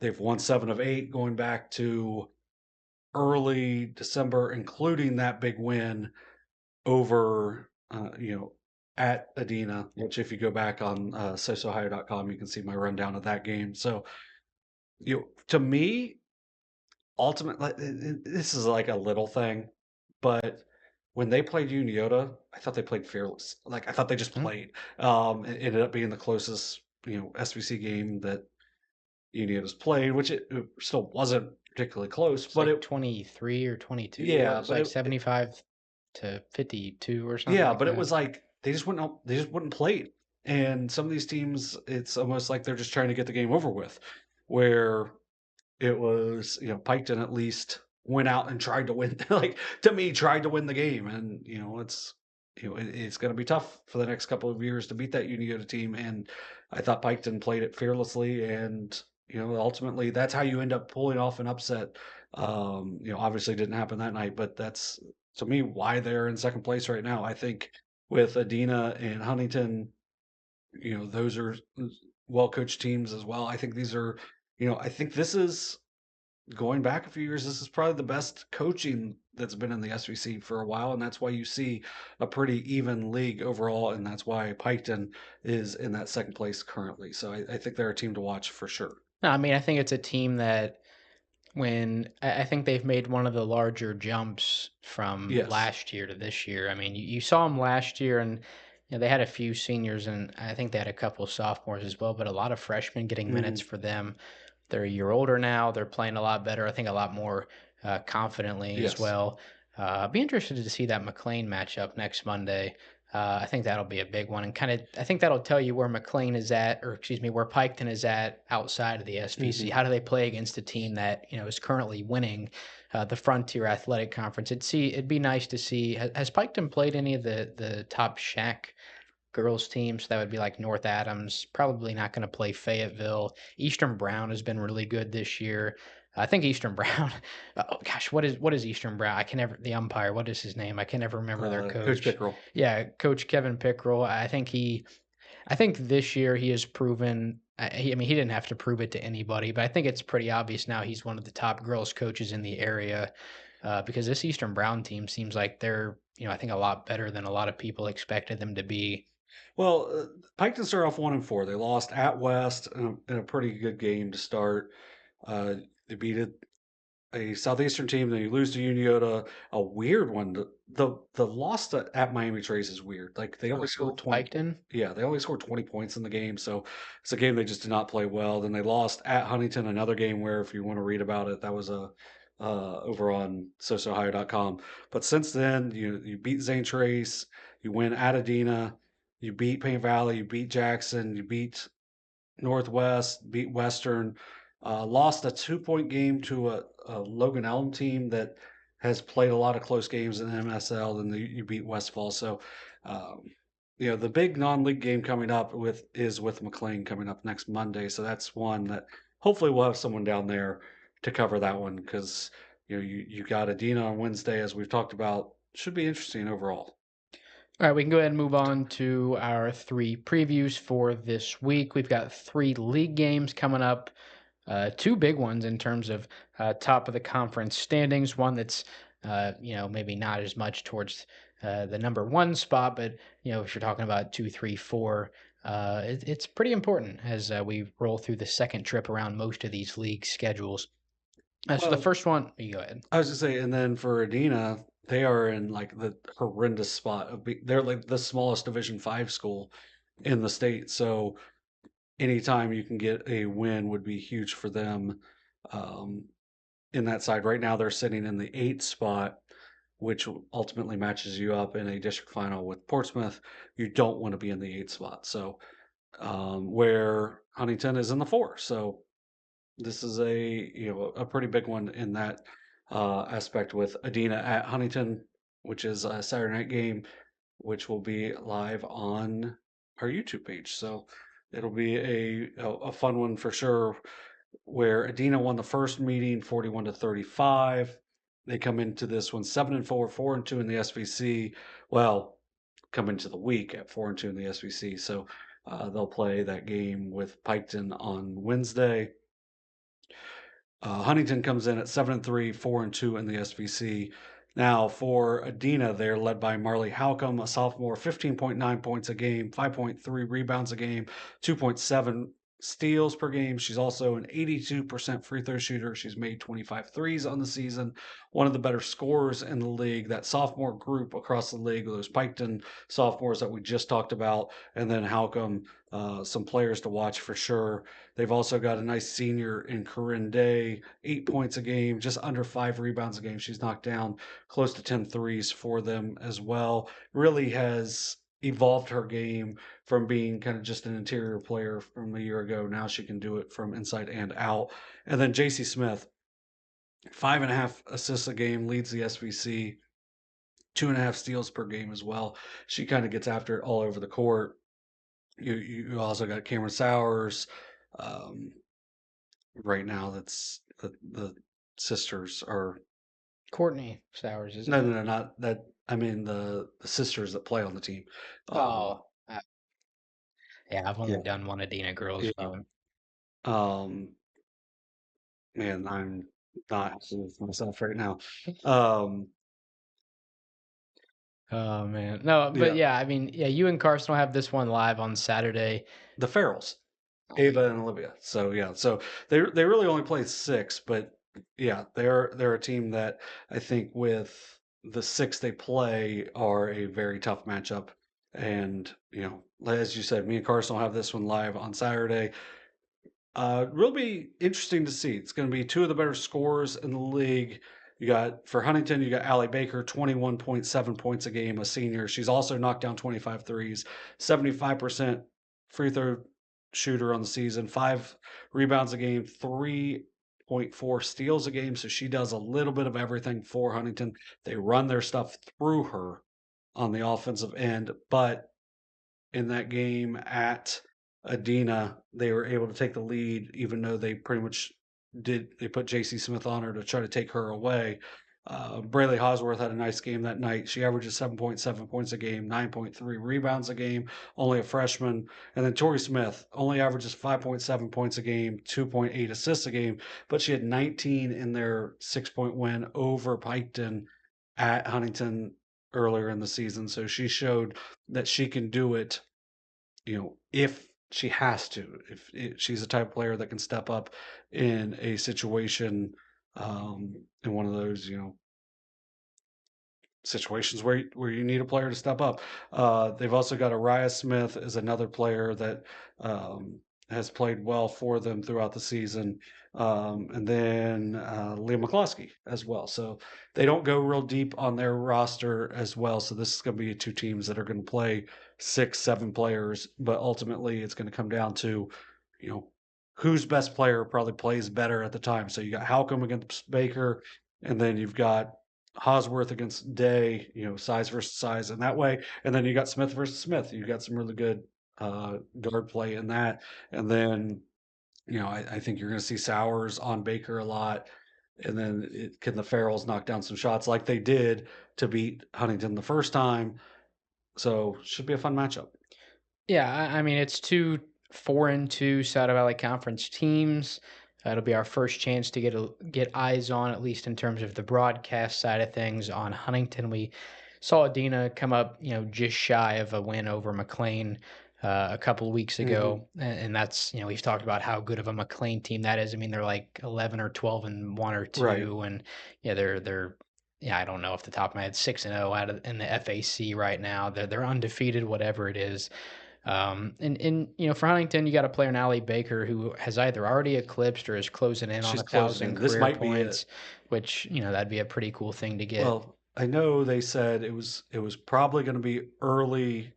They've won 7 of 8 going back to early December, including that big win over at Adena, which if you go back on sosohio.com, you can see my rundown of that game. So, to me, ultimately, this is like a little thing, but when they played Uniota, I thought they played fearless. Like I thought they just Hmm? played. It ended up being the closest, SVC game that Uniota's played, which it still wasn't particularly close, It's but like 23 or 22. It yeah, was but like 75 to 52 or something yeah, like but it that. was like they just wouldn't play it. And some of these teams, it's almost like they're just trying to get the game over with. Where it was, Piketon at least went out and tried to win, like to me, tried to win the game. And, it's going to be tough for the next couple of years to beat that Uniota team. And I thought Piketon played it fearlessly. And, ultimately that's how you end up pulling off an upset. Obviously didn't happen that night, but that's to me why they're in second place right now. I think with Adena and Huntington, those are well coached teams as well. I think these are, I think this is going back a few years, this is probably the best coaching that's been in the SVC for a while, and that's why you see a pretty even league overall, and that's why Piketon is in that second place currently. So I think they're a team to watch for sure. No, I mean, I think it's a team that when I think they've made one of the larger jumps from Yes. last year to this year. I mean, you saw them last year, and they had a few seniors, and I think they had a couple of sophomores as well, but a lot of freshmen getting minutes Hmm. for them. They're a year older now. They're playing a lot better. I think a lot more confidently as Yes. well. Be interested to see that McLean matchup next Monday. I think that'll be a big one, and kind of I think that'll tell you where McLean is at, or excuse me, where Piketon is at outside of the SVC. Hmm. How do they play against a team that is currently winning the Frontier Athletic Conference? It'd be nice to see. Has Piketon played any of the top Shack girls teams? That would be like North Adams. Probably not going to play Fayetteville. Eastern Brown has been really good this year. I think Eastern Brown. Oh gosh, what is Eastern Brown? I can never the umpire. What is his name? I can never remember their Coach coach. Pickerel. Yeah, Coach Kevin Pickrell. I think this year he has proven. I mean, he didn't have to prove it to anybody, but I think it's pretty obvious now he's one of the top girls coaches in the area. Because this Eastern Brown team seems like they're, I think a lot better than a lot of people expected them to be. Well, Piketon started off 1-4. They lost at West in a pretty good game to start. They beat a southeastern team, then you lose to Uniota. A weird one. The loss at Miami Trace is weird. Like they only scored Who, 20. Piketon? Yeah, they only scored 20 points in the game, so it's a game they just did not play well. Then they lost at Huntington, another game where if you want to read about it, that was a over on sosohio.com. But since then, you beat Zane Trace, you win at Adena, you beat Paint Valley, you beat Jackson, you beat Northwest, beat Western, lost a 2-point game to a Logan Elm team that has played a lot of close games in MSL. Then you beat Westfall. So, um, the big non-league game coming up is with McLean coming up next Monday. So that's one that hopefully we'll have someone down there to cover that one because you got Adena on Wednesday as we've talked about. Should be interesting overall. All right, we can go ahead and move on to our three previews for this week. We've got three league games coming up. Two big ones in terms of top of the conference standings. One that's maybe not as much towards the number one spot, but if you're talking about 2, 3, 4, it's pretty important as we roll through the second trip around most of these league schedules. So the Well, first one, you go ahead. I was gonna say, and then for Adena, they are in like the horrendous spot of they're like the smallest Division 5 school in the state. So anytime you can get a win would be huge for them. Um, in that side, right now they're sitting in the 8th spot, which ultimately matches you up in a district final with Portsmouth. You don't want to be in the 8th spot. So where Huntington is in the 4. So this is a pretty big one in that aspect with Adena at Huntington, which is a Saturday night game, which will be live on our YouTube page. So it'll be a fun one for sure. Where Adena won the first meeting 41-35. They come into this one 7-4, 4-2 in the SVC. Well, come into the week at 4-2 in the SVC. So they'll play that game with Piketon on Wednesday. Huntington comes in at 7-3, 4-2 in the SVC. Now, for Adena, they're led by Marley Halcomb, a sophomore, 15.9 points a game, 5.3 rebounds a game, 2.7 steals per game. She's also an 82% free throw shooter. She's made 25 threes on the season, one of the better scorers in the league. That sophomore group across the league, those Piketon sophomores that we just talked about, and then Halcomb, some players to watch for sure. They've also got a nice senior in Corinne Day, 8 points a game, just under 5 rebounds a game. She's knocked down close to 10 threes for them as well. Really has evolved her game from being kind of just an interior player from a year ago. Now she can do it from inside and out. And then Jayce Smith, 5.5 assists a game, leads the SVC, 2.5 steals per game as well. She kind of gets after it all over the court. You also got Cameron Sowers. Um, right now, that's the sisters are Courtney Sowers, isn't no, it? no, no, not that. I mean the sisters that play on the team. Um, Oh, yeah, I've only yeah, done one Adena girls yeah. game. Um, man, I'm not happy with myself right now. Um, Oh man, no, but yeah, yeah, I mean, yeah, you and Carson will have this one live on Saturday. the Farrells, Ava and Olivia. So yeah, so they really only played six, but yeah, they're a team that I think with the six they play are a very tough matchup. And as you said, me and Carson will have this one live on Saturday. Will be interesting to see. It's going to be two of the better scorers in the league. You got for Huntington, you got Allie Baker, 21.7 points a game, a senior. She's also knocked down 25 threes, 75% free throw shooter on the season, 5 rebounds a game, 3.4 steals a game. So she does a little bit of everything for Huntington. They run their stuff through her on the offensive end, but in that game at Adena, they were able to take the lead, even though they pretty much did. They put Jayce Smith on her to try to take her away. Braylee Hosworth had a nice game that night. She averages 7.7 points a game, 9.3 rebounds a game, only a freshman. And then Tori Smith only averages 5.7 points a game, 2.8 assists a game, but she had 19 in their 6-point win over Piketon at Huntington earlier in the season. So she showed that she can do it, if she has to. If she's the type of player that can step up in a situation, in one of those, situations where you need a player to step up. They've also got Araya Smith as another player that has played well for them throughout the season. And then Leah McCloskey as well. So they don't go real deep on their roster as well. So this is going to be two teams that are going to play 6, 7 players, but ultimately it's going to come down to, you know, whose best player probably plays better at the time. So you got Halcomb against Baker, and then you've got Hosworth against Day, size versus size, and that way. And then you got Smith versus Smith. You got some really good guard play in that. And then, I think you're going to see Sowers on Baker a lot. And then can the Farrells knock down some shots like they did to beat Huntington the first time? So should be a fun matchup. Yeah, I mean it's two 4-2 Saddle Valley Conference teams. It'll be our first chance to get eyes on, at least in terms of the broadcast side of things, on Huntington. We saw Adena come up, just shy of a win over McLean a couple of weeks Hmm. ago, and that's we've talked about how good of a McLean team that is. I mean they're like 11 or 12 and 1 or Right. 2, and yeah they're yeah, I don't know off the top of my head, 6-0 out of in the FAC right now. They're undefeated, whatever it is. And for Huntington, you got a player in Allie Baker who has either already eclipsed or is closing in on She's a closing thousand in. This career might be it. points, which that'd be a pretty cool thing to get. Well, I know they said it was probably going to be early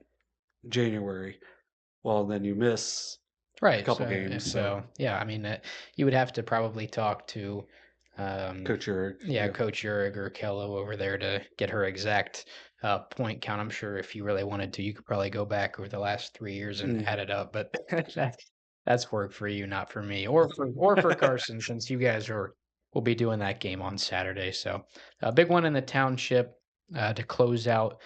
January. Well, then you miss a Right. couple games, so So yeah, I mean, you would have to probably talk to, Coach Eric, yeah, yeah. Coach Urig or Kello over there to get her exact point count. I'm sure if you really wanted to, you could probably go back over the last 3 years and add Mhm. it up. But that, that's work for you, not for me, or for Carson, since you guys will be doing that game on Saturday. So a big one in the township to close out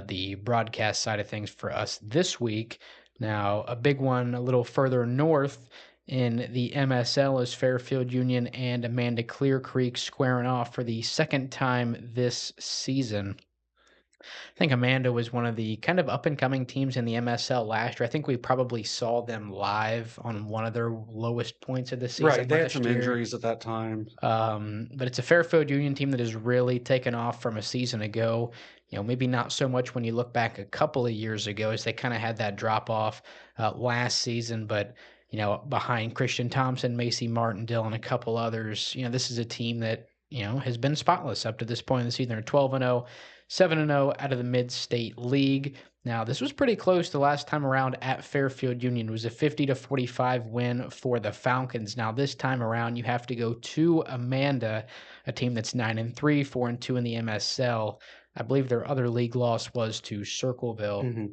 the broadcast side of things for us this week. Now, a big one a little further north in the MSL as Fairfield Union and Amanda-Clearcreek squaring off for the second time this season. I think Amanda was one of the kind of up and coming teams in the MSL last year. I think we probably saw them live on one of their lowest points of the season Right, they had some last year. injuries at that time. But it's a Fairfield Union team that has really taken off from a season ago. Maybe not so much when you look back a couple of years ago, as they kind of had that drop off last season. But behind Christian Thompson, Macy Martindale, and a couple others, this is a team that has been spotless up to this point in the season. They're 12-0, 7-0 out of the Mid-State League. Now, this was pretty close the last time around at Fairfield Union. It was a 50-45 win for the Falcons. Now, this time around, you have to go to Amanda, a team that's 9-3, 4-2 in the MSL. I believe their other league loss was to Circleville. Mm-hmm.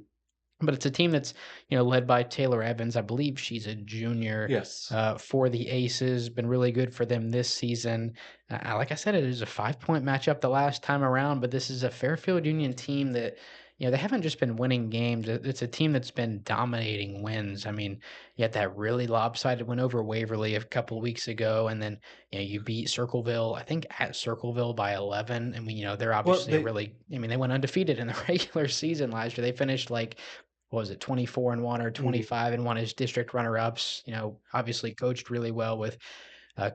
But it's a team that's, led by Taylor Evans. I believe she's a junior. Yes. For the Aces. Been really good for them this season. Like I said, it is a 5-point matchup the last time around, but this is a Fairfield Union team that, they haven't just been winning games. It's a team that's been dominating wins. I mean, you had that really lopsided win over Waverly a couple of weeks ago, and then, you beat Circleville, I think at Circleville by 11. And they're obviously they went undefeated in the regular season last year. They finished like, what was it, 24-1 or 25-1 as district runner-ups. Obviously coached really well with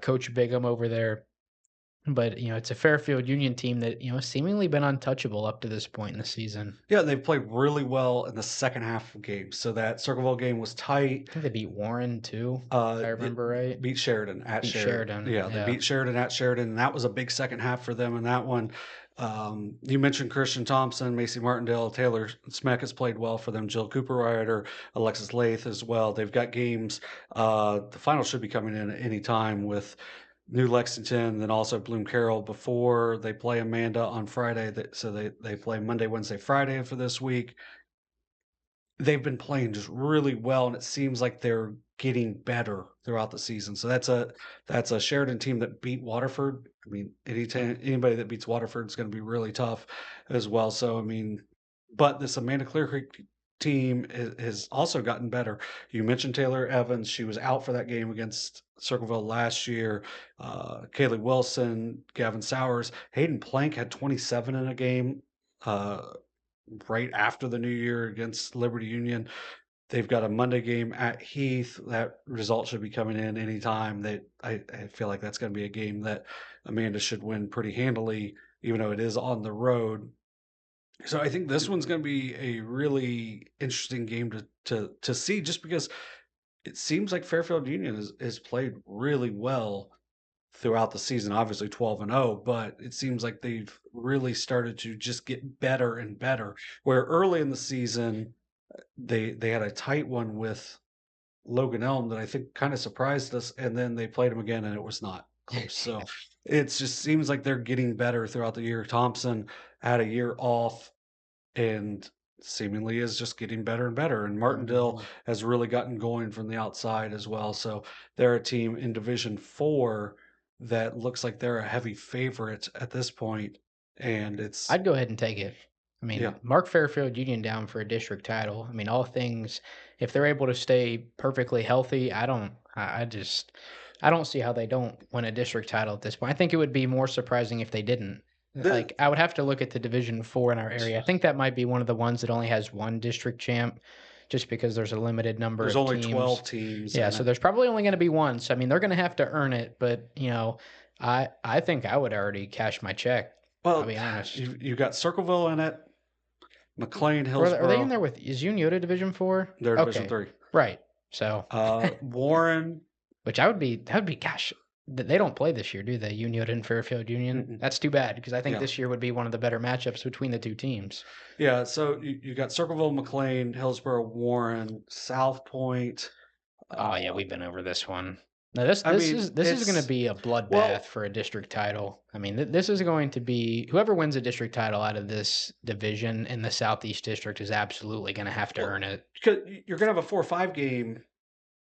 Coach Bigham over there. But, it's a Fairfield Union team that, seemingly been untouchable up to this point in the season. Yeah, they played really well in the second half of games. So that Circleville game was tight. I think they beat Warren too, if I remember right. Beat Sheridan at Beat Sheridan. Sheridan, Yeah, they beat Sheridan at Sheridan, and that was a big second half for them in that one. You mentioned Christian Thompson, Macy Martindale, Taylor Smeck has played well for them, Jill Cooper Ryder, Alexis Lath as well. They've got games. The final should be coming in at any time with New Lexington, then also Bloom Carroll before they play Amanda on Friday. So they play Monday, Wednesday, Friday for this week. They've been playing just really well, and it seems like they're getting better throughout the season. So that's a Sheridan team that beat Waterford. I mean, anybody that beats Waterford is going to be really tough as well. So I mean, but this Amanda-Clearcreek team has also gotten better. You mentioned Taylor Evans; she was out for that game against Circleville last year. Kaylee Wilson, Gavin Sowers, Hayden Plank had 27 in a game. Right after the new year against Liberty Union. They've got a Monday game at Heath. That result should be coming in anytime. That I feel like that's going to be a game that Amanda should win pretty handily, even though it is on the road. So I think this one's going to be a really interesting game to see, just because it seems like Fairfield Union has played really well throughout the season, obviously 12-0, but it seems like they've really started to just get better and better. Where early in the season, they had a tight one with Logan Elm that I think kind of surprised us, and then they played them again and it was not close. So it just seems like they're getting better throughout the year. Thompson had a year off and seemingly is just getting better and better. And Martindale has really gotten going from the outside as well. So they're a team in Division 4 that looks like they're a heavy favorite at this point. And I'd go ahead and take it. I mean, yeah. Mark Fairfield Union down for a district title. I mean, all things, if they're able to stay perfectly healthy, I don't see how they don't win a district title at this point. I think it would be more surprising if they didn't. Like, I would have to look at the Division 4 in our area. I think that might be one of the ones that only has one district champ, just because there's a limited number There's of only teams. 12 teams. Yeah, so there's probably only going to be one. So I mean, they're going to have to earn it. But I think I would already cash my check. Well, I'll be honest. You got Circleville in it, McLean, Hillsborough. Are they in there with, is Untitled Division 4? They're Division 3. Right. So Warren, which that would be gosh, they don't play this year, do they? Untitled and Fairfield Union. Mm-mm. That's too bad, because I think this year would be one of the better matchups between the two teams. Yeah, so you got Circleville, McLean, Hillsborough, Warren, South Point. Oh yeah, we've been over this one. Now this is going to be a bloodbath for a district title. I mean, this is going to be, whoever wins a district title out of this division in the Southeast District is absolutely going to have to earn it. Because you're going to have a 4-5 game.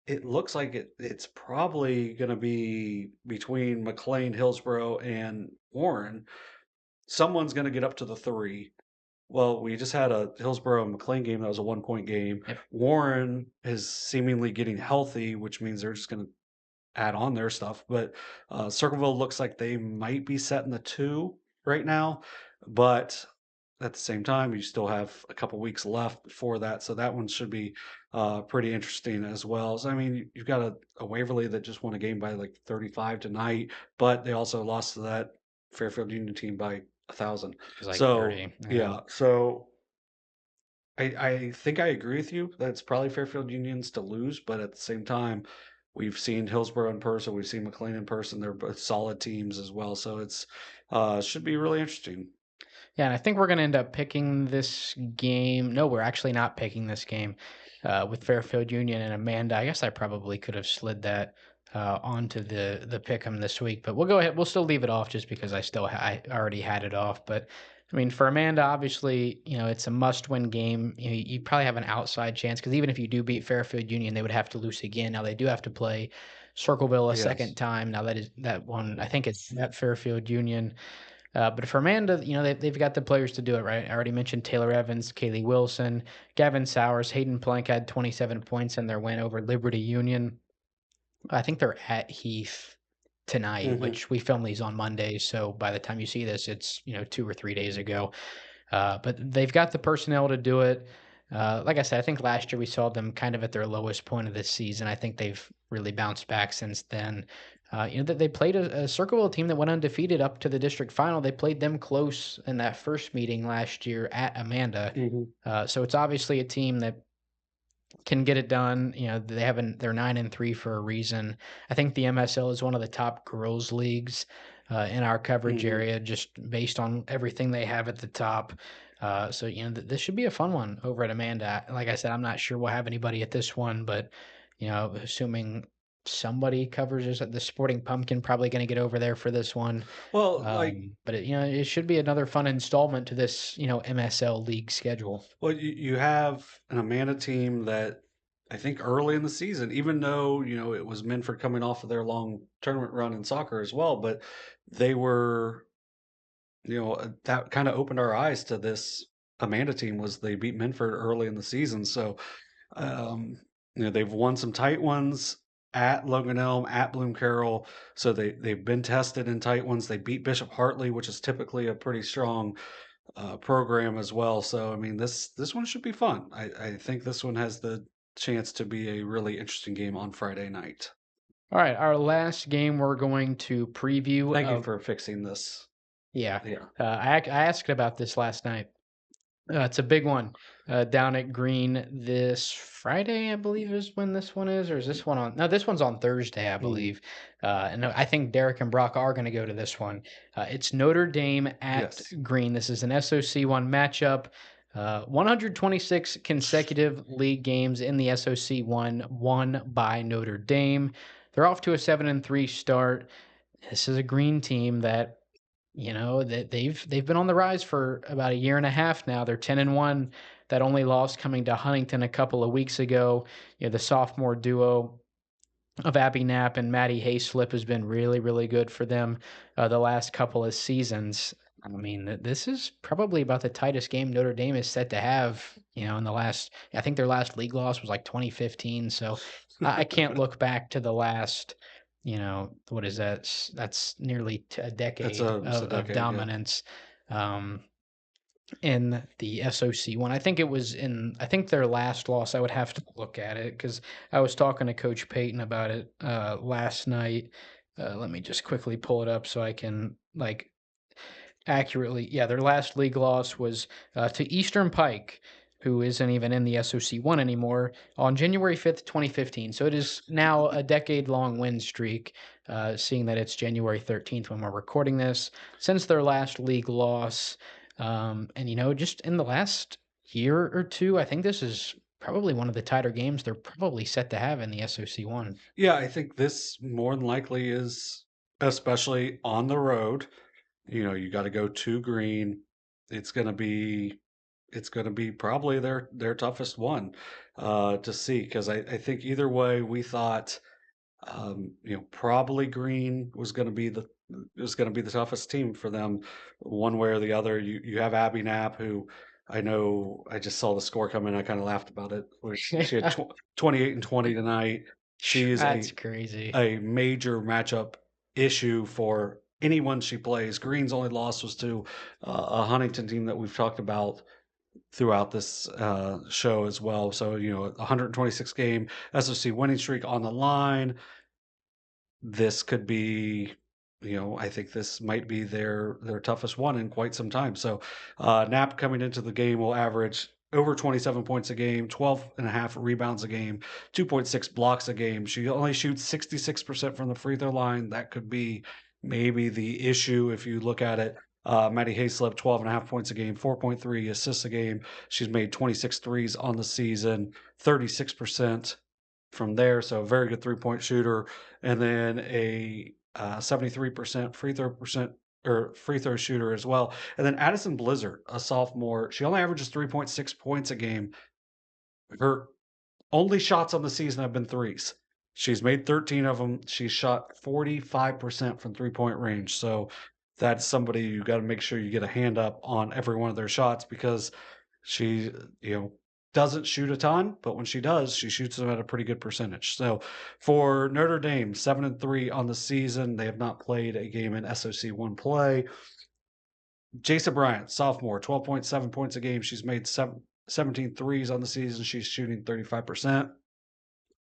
It looks like it's probably going to be between McLean, Hillsborough, and Warren. Someone's going to get up to the 3. Well, we just had a Hillsborough and McLean game that was a 1-point game. Yep. Warren is seemingly getting healthy, which means they're just going to add on their stuff. But Circleville looks like they might be setting the 2 right now, but at the same time, you still have a couple weeks left before that, so that one should be pretty interesting as well. So I mean, you've got a Waverly that just won a game by like 35 tonight, but they also lost to that Fairfield Union team by 1,000. It was like So 30. Yeah. yeah, so I think I agree with you that it's probably Fairfield Unions to lose, but at the same time, we've seen Hillsborough in person, we've seen McLean in person. They're both solid teams as well, so it's should be really interesting. Yeah, and I think we're going to end up picking this game. No, we're actually not picking this game with Fairfield Union and Amanda. I guess I probably could have slid that onto the pick 'em this week, but we'll go ahead. We'll still leave it off just because I already had it off. But I mean, for Amanda, obviously, it's a must-win game. You probably have an outside chance because even if you do beat Fairfield Union, they would have to lose again. Now they do have to play Circleville a second Yes. time. Now that one. I think it's at Fairfield Union. But for Amanda, they've got the players to do it, right? I already mentioned Taylor Evans, Kaylee Wilson, Gavin Sowers, Hayden Plank had 27 points in their win over Liberty Union. I think they're at Heath tonight, Hmm. which we film these on Mondays. So by the time you see this, it's 2 or 3 days ago. But they've got the personnel to do it. Like I said, I think last year we saw them kind of at their lowest point of this season. I think they've really bounced back since then. That they played a Circleville team that went undefeated up to the district final. They played them close in that first meeting last year at Amanda. Hmm. So it's obviously a team that can get it done. They're 9-3 for a reason. I think the MSL is one of the top girls leagues in our coverage Hmm. area, just based on everything they have at the top. So this should be a fun one over at Amanda. Like I said, I'm not sure we'll have anybody at this one, but assuming somebody covers us at the Sporting Pumpkin, probably going to get over there for this one. Well, like, But it should be another fun installment to this MSL league schedule. well, you have an Amanda team that I think early in the season, even though it was Minford coming off of their long tournament run in soccer as well, but they were that kind of opened our eyes to this Amanda team was they beat Minford early in the season. So um, they've won some tight ones at Logan Elm, at Bloom Carroll. So they've been tested in tight ones. They beat Bishop Hartley, which is typically a pretty strong program as well. So I mean, this one should be fun. I think this one has the chance to be a really interesting game on Friday night. All right, our last game we're going to preview Thank you of for fixing this. yeah. Yeah. I asked about this last night. It's a big one down at Green this Friday, I believe is when this one is, or is this one on? No, this one's on Thursday, I Mm, believe. And I think Derek and Brock are going to go to this one. It's Notre Dame at yes. Green. This is an SOC one matchup. 126 consecutive league games in the SOC one won by Notre Dame. They're off to a 7-3 start. This is a Green team that that they've been on the rise for about a year and a half now. They're 10-1. That only loss coming to Huntington a couple of weeks ago. The sophomore duo of Abby Knapp and Maddie Hayslip has been really, really good for them the last couple of seasons. I mean, this is probably about the tightest game Notre Dame is set to have, in the last, I think their last league loss was like 2015. So I can't look back to the last, what is that? That's nearly a That's decade almost a of decade. Yeah. dominance. Um, in the SOC one. I think their last loss, I would have to look at it because I was talking to Coach Payton about it last night. Let me just quickly pull it up so I can like accurately. Yeah, their last league loss was to Eastern Pike, who isn't even in the SOC one anymore, on January 5th, 2015. So it is now a decade-long win streak. Seeing that it's January 13th when we're recording this, since their last league loss. And just in the last year or two, I think this is probably one of the tighter games they're probably set to have in the SOC one. Yeah, I think this more than likely is, especially on the road. You got to go to Green. It's gonna be, it's gonna be probably their toughest one to see because I think either way we thought probably Green was gonna be the toughest team for them one way or the other. You have Abby Knapp who I know I just saw the score come in. I kind of laughed about it. She had 28 and 20 tonight. She is That's crazy. a major matchup issue for anyone she plays. Green's only loss was to a Huntington team that we've talked about throughout this show as well. So, 126 game SOC winning streak on the line. This could be, I think this might be their toughest one in quite some time. So, Knapp coming into the game will average over 27 points a game, 12 and a half rebounds a game, 2.6 blocks a game. She only shoots 66% from the free throw line. That could be maybe the issue if you look at it. Maddie Hayslip, 12 and a half points a game, 4.3 assists a game. She's made 26 threes on the season, 36% from there. So, a very good 3-point shooter. And then a 73% free throw shooter as well. And then Addison Blizzard, a sophomore, she only averages 3.6 points a game. Her only shots on the season have been threes. She's made 13 of them. She's shot 45% from 3-point range. So that's somebody you got to make sure you get a hand up on every one of their shots because she, doesn't shoot a ton, but when she does, she shoots them at a pretty good percentage. So for Notre Dame, 7-3 on the season. They have not played a game in SOC 1 play. Jayce Bryant, sophomore, 12.7 points a game. She's made 17 threes on the season. She's shooting 35%.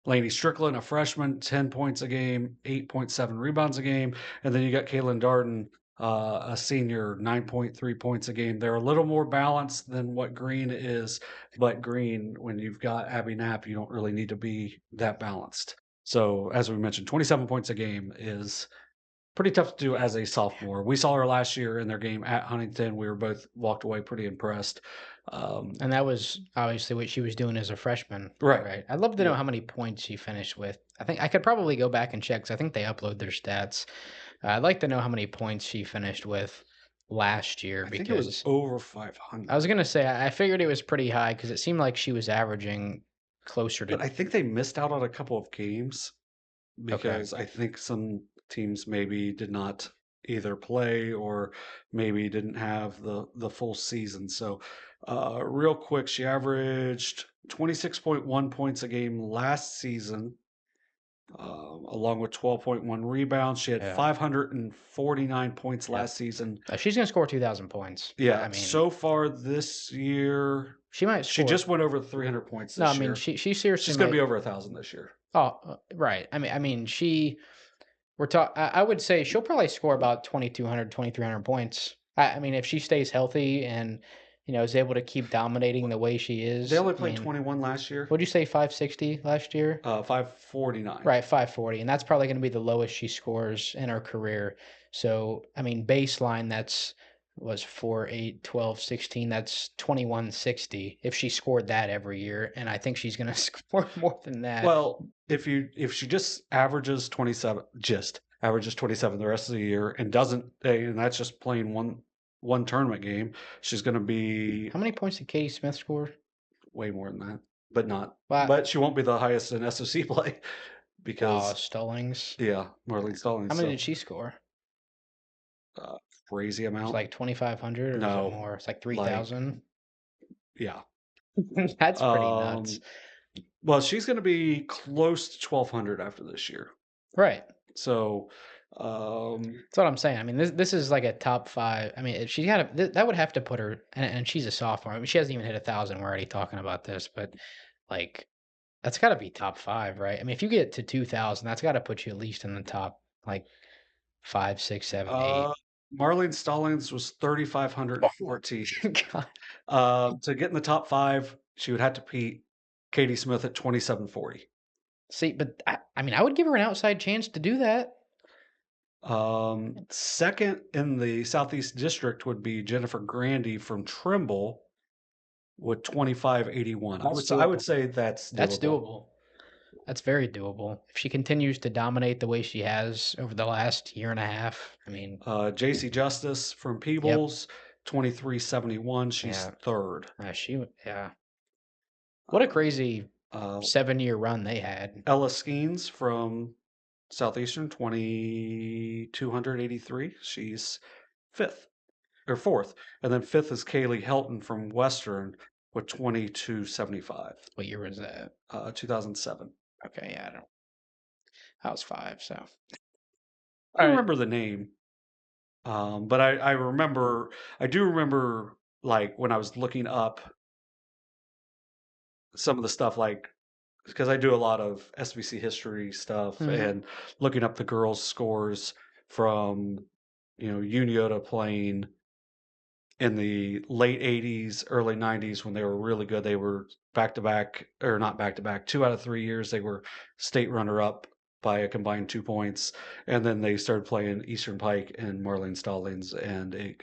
Lainey Strickland, a freshman, 10 points a game, 8.7 rebounds a game. And then you got Kaylin Darden, a senior, 9.3 points a game. They're a little more balanced than what Green is, but Green, when you've got Abby Knapp, you don't really need to be that balanced. So, as we mentioned, 27 points a game is pretty tough to do as a sophomore. We saw her last year in their game at Huntington. We were both walked away pretty impressed. And that was obviously what she was doing as a freshman. Right. I'd love to know Yep. how many points she finished with. I think I could probably go back and check because I think they upload their stats. I'd like to know how many points she finished with last year I think it was because over 500. I was gonna say I figured it was pretty high because it seemed like she was averaging closer But to. I think they missed out on a couple of games Okay. because I think some teams maybe did not either play or maybe didn't have the full season. So, real quick, she averaged 26.1 points a game last season, along with 12.1 rebounds. She had Yeah. 549 points Yep. last season. She's gonna score 2,000 points. Yeah, I mean, so far this year, she might she score. just went over 300 points No, I this mean year. she seriously She's going to might. be over 1,000 this year. Oh, right. I mean she. I would say she'll probably score about 2,200, 2,300 points. I mean, if she stays healthy and is able to keep dominating the way she They is. only I played mean, 21 last year. what'd you say, 560 last year? 549. Right, 540, and that's probably going to be the lowest she scores in her career. So, I mean, baseline that's was 4, 8, 12, 16. That's 2160 if she scored that every year, and I think she's going to score more than that. Well, if she just averages 27, the rest of the year and doesn't, and that's just playing one tournament game, she's going to be How many points did Katie Smith score? way more than that, but not. Well, But she won't be the highest in SOC play wow, because Stallings. Marlene Stallings. How many So did she score? uh, crazy It's amount. like 2,500 or is it No, more? It's like like 3,000. yeah. That's pretty nuts. Um, well, she's going to be close to 1,200 after this year. Right. So, That's what I'm saying. I mean, this is like a top 5. I mean, if she got that would have to put her, and she's a sophomore. I mean, she hasn't even hit 1,000. We're already talking about this, but like that's got to be top 5, right? I mean, if you get to 2,000, that's got to put you at least in the top like 5, 6, 7, 8. Marlene Stallings was 3,514. God. To get in the top 5, she would have to beat Katie Smith at 2,740. See, but I mean, I would give her an outside chance to do that. Second in the Southeast District would be Jennifer Grandy from Trimble with 2,581. I would say that's doable. That's doable. That's very doable. If she continues to dominate the way she has over the last year and a half, I mean, JC Justice from Peebles, 2,371. She's third. yeah. What a crazy 7-year run they had. Ella Skeens from Southeastern, 2,283. She's fifth. or fourth, and then fifth is Kaylee Helton from Western with 2275. What year was that? 2007. Okay, yeah, I don't. I was 5, so. I All right. remember the name, but I do remember like when I was looking up some of the stuff, like because I do a lot of SBC history stuff Mhm. and looking up the girls' scores from Uniota playing in the late 80s, early 90s when they were really good. They were back to back, or not back to back, 2 out of 3 years. They were state runner up by a combined 2 points. And then they started playing Eastern Pike and Marlene Stallings, and they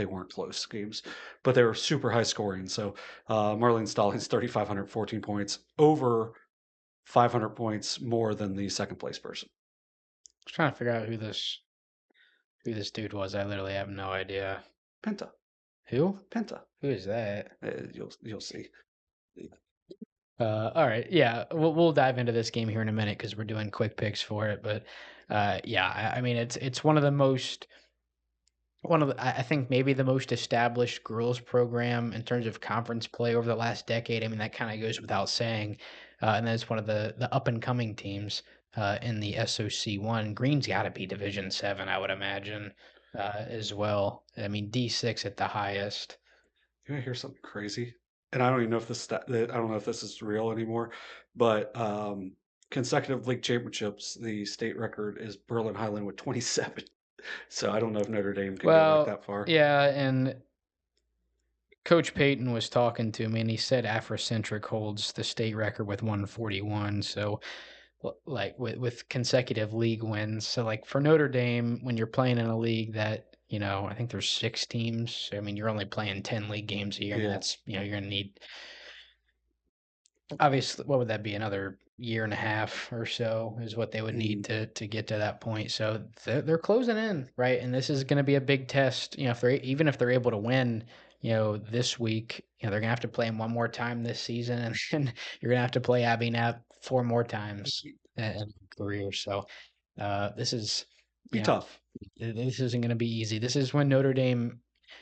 weren't close games, but they were super high scoring. So Marlene Stallings, 3,514 points, over 500 points more than the second place person. I was trying to figure out who this dude was. I literally have no idea. Penta. Who? Penta. Who is that? You'll see. All right, yeah, we'll dive into this game here in a minute because we're doing quick picks for it. But yeah, I mean it's one of the, I think maybe the most established girls program in terms of conference play over the last decade. I mean that kind of goes without saying. And then it's one of the up and coming teams in the SOC1. Green's got to be Division 7, I would imagine, as well. I mean D6 at the highest. You want to hear something crazy? And I don't even know if I don't know if this is real anymore, but consecutive league championships, the state record is Berlin Highland with 27. So I don't know if Notre Dame can go back Well, that far. yeah, and Coach Payton was talking to me, and he said Afrocentric holds the state record with 141. So, like with consecutive league wins. So, like for Notre Dame, when you're playing in a league that I think there's 6 teams. So, I mean, you're only playing 10 league games a year, and Yeah. that's you're gonna need obviously, what would that be? Another year and a half or so is what they would need Mm. to get to that point. So they're closing in, right? And this is going to be a big test. If they're able to win, this week, they're gonna have to play them one more time this season, and then you're gonna have to play Abbey Nap 4 more times in their career. So this is, Be you know, tough. this isn't going to be easy. This is when Notre Dame.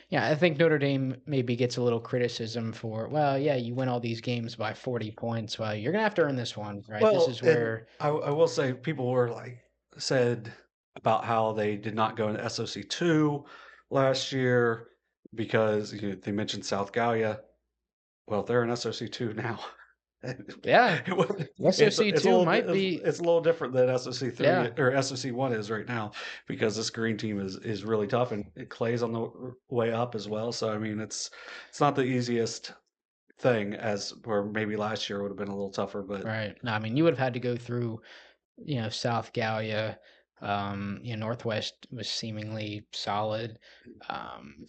Yeah, I think Notre Dame maybe gets a little criticism for, well, yeah, you win all these games by 40 points. Well, you're gonna have to earn this one, right? This Well, is and where, I will say people were like said about how they did not go into SOC2 last year because they mentioned South Gallia. Well, they're in SOC2 now. yeah, SOC It's a two little might be, it's a little different than SOC3 yeah, or SOC1 is right now because this green team is really tough, and Clay's on the way up as well. So I mean, it's not the easiest thing, as where maybe last year would have been a little tougher, but right. No, I mean, you would have had to go through, South Gallia. Northwest was seemingly solid. Um,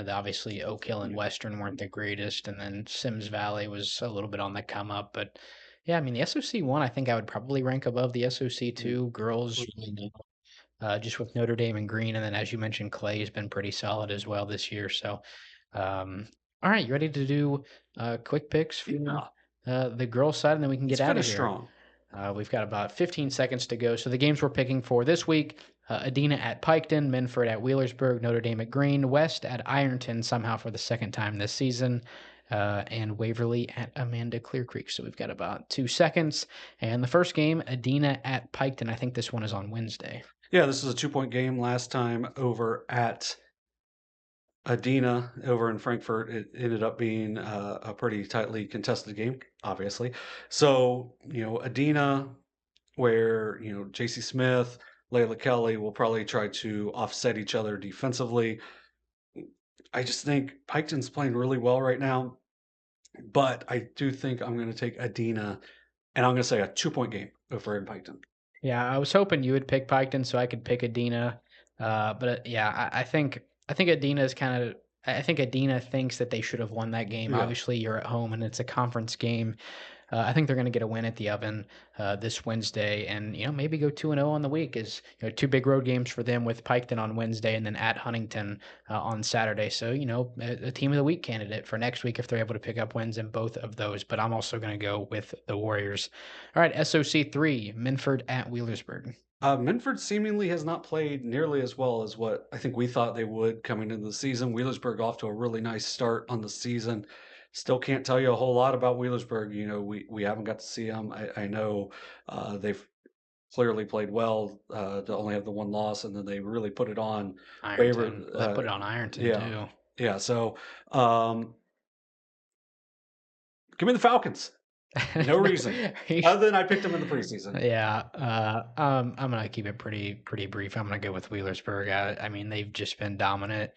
obviously Oak Hill and Western weren't the greatest, and then Sims Valley was a little bit on the come up. But yeah, I mean, the SOC1, I think I would probably rank above the SOC2 girls, just with Notre Dame and Green, and then as you mentioned, Clay has been pretty solid as well this year. So, um, all right, you ready to do quick picks for yeah, the girls' side, and then we can let's get out of finish here. strong. We've got about 15 seconds to go. So the games we're picking for this week: Adena at Piketon, Minford at Wheelersburg, Notre Dame at Green, West at Ironton somehow for the second time this season, and Waverly at Amanda-Clearcreek. So we've got about 2 seconds. And the first game, Adena at Piketon. I think this one is on Wednesday. Yeah, this is a 2-point game. Last time over at Adena over in Frankfurt, it ended up being a pretty tightly contested game, obviously. So, Adena, where, J.C. Smith, Layla Kelly will probably try to offset each other defensively. I just think Piketon's playing really well right now, but I do think I'm going to take Adena, and I'm going to say a 2-point game over in Piketon. Yeah, I was hoping you would pick Piketon so I could pick Adena. But yeah, I think Adena is kind of. I think Adena thinks that they should have won that game. Yeah. Obviously, you're at home and it's a conference game. I think they're going to get a win at the Oven this Wednesday, and maybe go 2-0 on the week. Is 2 big road games for them with Piketon on Wednesday and then at Huntington on Saturday. So a team of the week candidate for next week if they're able to pick up wins in both of those. But I'm also going to go with the Warriors. All right, SOC 3, Minford at Wheelersburg. Minford seemingly has not played nearly as well as what I think we thought they would coming into the season. Wheelersburg off to a really nice start on the season. Still can't tell you a whole lot about Wheelersburg. We haven't got to see them. I know they've clearly played well to only have the one loss, and then they really put it on Waver. Ironton. Well, they put it on Ironton Yeah, too. yeah. So um, give me the Falcons. No reason other than I picked them in the preseason. Yeah, I'm gonna keep it pretty brief. I'm gonna go with Wheelersburg. I mean, they've just been dominant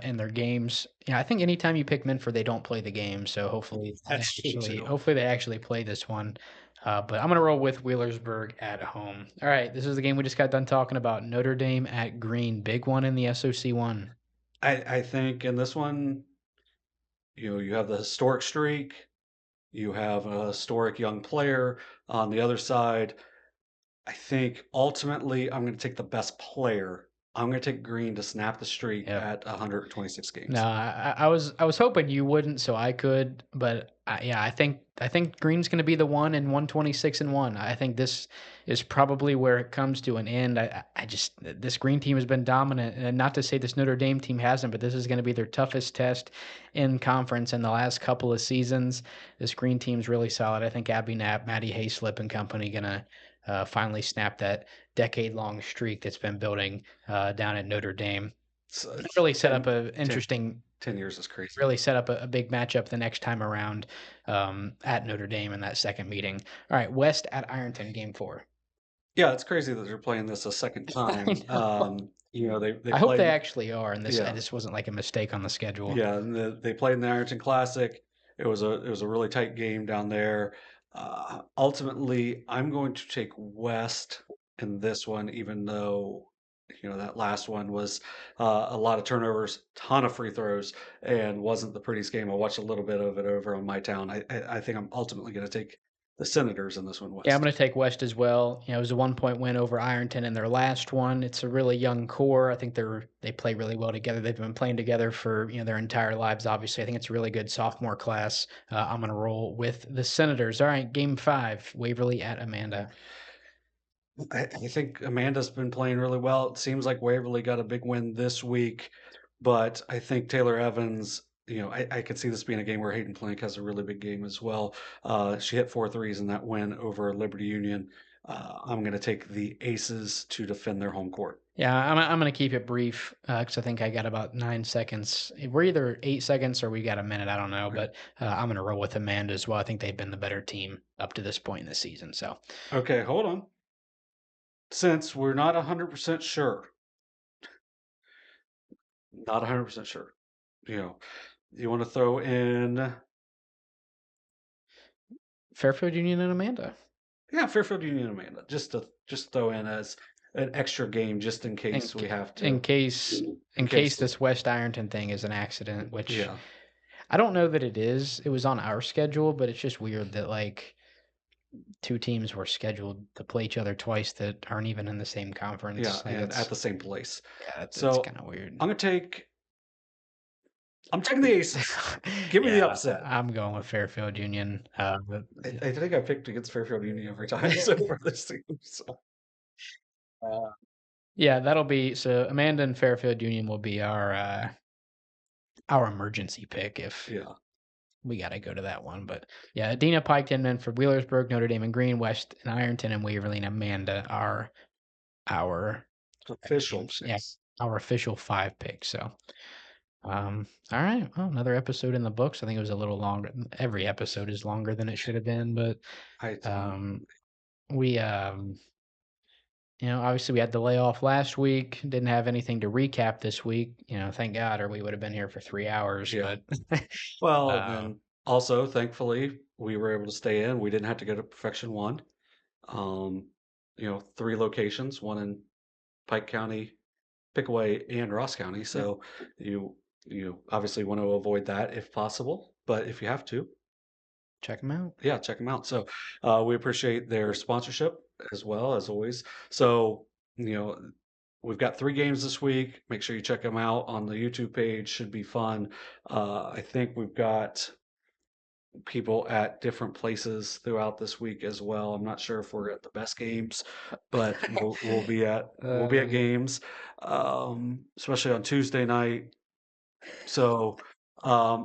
in their games. Yeah, I think anytime you pick Minford, they don't play the game. So That's true too. hopefully they actually play this one. But I'm gonna roll with Wheelersburg at home. All right, this is the game we just got done talking about. Notre Dame at Green, big one in the SOC one. I think in this one, you have the historic streak. You have a historic young player on the other side. I think ultimately I'm going to take the best player. I'm going to take Green to snap the streak Yep. at 126 No, games. I was hoping you wouldn't, so I could, but yeah, I think Green's going to be the one in 126-1. I think this is probably where it comes to an end. I just this Green team has been dominant, and not to say this Notre Dame team hasn't, but this is going to be their toughest test in conference in the last couple of seasons. This Green team's really solid. I think Abby Knapp, Maddie Hayslip, and company gonna finally snap that decade-long streak that's been building down at Notre Dame. It's Really set up 10, a 10, interesting 10 years is crazy. really set up a big matchup the next time around at Notre Dame in that second meeting. All right, West at Ironton, game 4. Yeah, it's crazy that they're playing this a second I time. know. They I hope they played, actually are, and yeah, this wasn't like a mistake on the schedule. yeah, and they played in the Ironton Classic. It was a really tight game down there. Ultimately, I'm going to take West in this one, even though that last one was a lot of turnovers, ton of free throws, and wasn't the prettiest game. I watched a little bit of it over on my town. I think I'm ultimately going to take the Senators in this one, Yeah, I'm West. going to take West as well. You know, it was a 1 point win over Ironton in their last one. It's a really young core. I think they play really well together. They've been playing together for their entire lives. Obviously, I think it's a really good sophomore class. I'm going to roll with the Senators. All right, game 5, Waverly at Amanda. I think Amanda's been playing really well. It seems like Waverly got a big win this week, but I think Taylor Evans, I could see this being a game where Hayden Plank has a really big game as well. She hit 4 threes in that win over Liberty Union. I'm going to take the Aces to defend their home court. Yeah, I'm gonna keep it brief because I think I got about 9 seconds. We're either 8 seconds or we got a minute. I don't know, Okay. but I'm gonna roll with Amanda as well. I think they've been the better team up to this point in the season. So Okay, hold on. Since we're not 100% sure, not 100% sure, you want to throw in, Fairfield Union and Amanda. yeah, Fairfield Union Amanda, just throw in as an extra game just in In case we have in to. case In in case case, this West Ironton thing is an accident, which yeah, I don't know that it is. It was on our schedule, but it's just weird that like two teams were scheduled to play each other twice that aren't even in the same yeah, conference. Like and at the same place. that's So kind of weird. I'm gonna take. I'm taking the Aces. Give me the Yeah, upset. I'm going with Fairfield Union. But I think I picked against Fairfield Union every time so for this team. So yeah, that'll be so. Amanda and Fairfield Union will be our emergency pick if yeah, we got to go to that one. But yeah, Adena Piketon, Minford, Wheelersburg, Notre Dame, and Green, West, and Ironton, and Waverly, and Amanda are our official teams. Yeah, picks. our official 5 picks. So. All right. Well, another episode in the books. I think it was a little longer. Every episode is longer than it should have been, but I don't. um, we obviously we had the layoff last week. Didn't have anything to recap this week. Thank God, or we would have been here for 3 hours. Yeah. But Well, and uh, then also, thankfully, we were able to stay in. We didn't have to go to Perfection One. 3 locations, one in Pike County, Pickaway, and Ross County. yeah, So you obviously want to avoid that if possible, but if you have to, check them out. yeah, check them out. So we appreciate their sponsorship as well as always. So you know we've got 3 games this week. Make sure you check them out on the YouTube page. Should be fun. I think we've got people at different places throughout this week as well. I'm not sure if we're at the best games, but we'll be at games, especially on Tuesday night. So I'll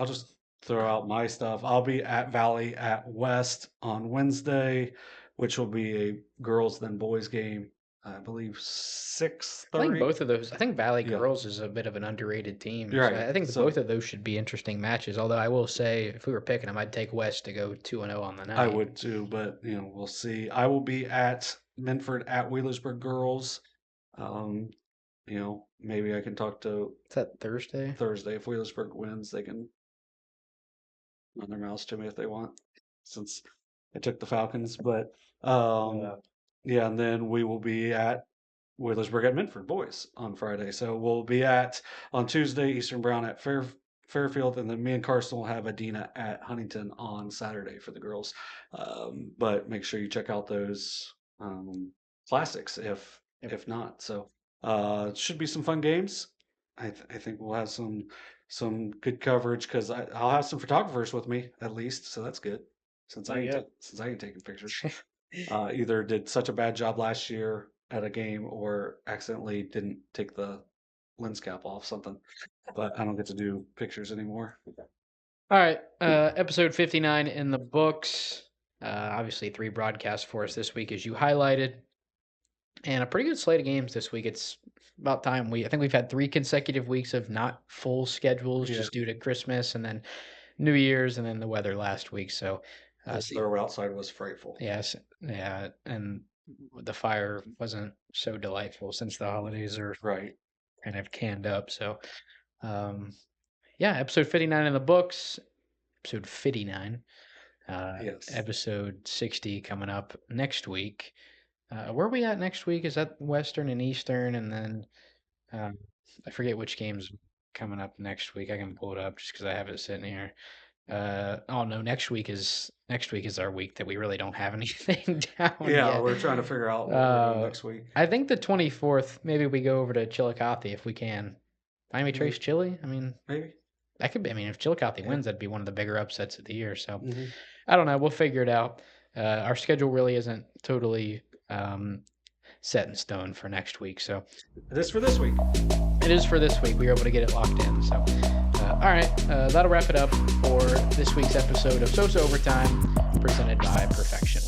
just throw out my stuff. I'll be at Valley at West on Wednesday, which will be a girls then boys game. I believe 6:30. I think both of those. I think Valley Yeah. Girls is a bit of an underrated team. You're So right. I think So- both of those should be interesting matches. Although I will say, if we were picking them, I'd take West to go 2-0 on the night. I would too, but we'll see. I will be at Minford at Wheelersburg girls. Maybe I can talk to Is that Thursday? Thursday. If Wheelersburg wins, they can run their mouths to me if they want, since I took the Falcons. But yeah, and then we will be at Wheelersburg at Minford boys on Friday. So we'll be on Tuesday, Eastern Brown at Fairfield, and then me and Carson will have Adena at Huntington on Saturday for the girls. But make sure you check out those classics if not. So it should be some fun games. I think we'll have some good coverage because I'll have some photographers with me at least, so that's good. Since I ain't taking pictures. Either did such a bad job last year at a game or accidentally didn't take the lens cap off something, but I don't get to do pictures anymore. All right, episode 59 in the books. Obviously 3 broadcasts for us this week, as you highlighted, and a pretty good slate of games this week. It's about time. I think we've had 3 consecutive weeks of not full schedules just due to Christmas and then New Year's and then the weather last week. So the weather outside was frightful. Yes, yeah, and the fire wasn't so delightful since the holidays are kind of canned up. So, episode 59 in the books. Episode 59. Yes. Episode 60 coming up next week. Where are we at next week? Is that Western and Eastern? And then I forget which game's coming up next week. I can pull it up just because I have it sitting here. Next week is our week that we really don't have anything down yet. We're trying to figure out what we're doing next week. I think the 24th, maybe we go over to Chillicothe if we can. Miami Trace Chili? I mean, maybe. That could be. I mean, if Chillicothe wins, that'd be one of the bigger upsets of the year. So I don't know. We'll figure it out. Our schedule really isn't totally set in stone for next week. So it is for this week. It is for this week. We were able to get it locked in. So, all right. That'll wrap it up for this week's episode of SOSA Overtime, presented by Perfection.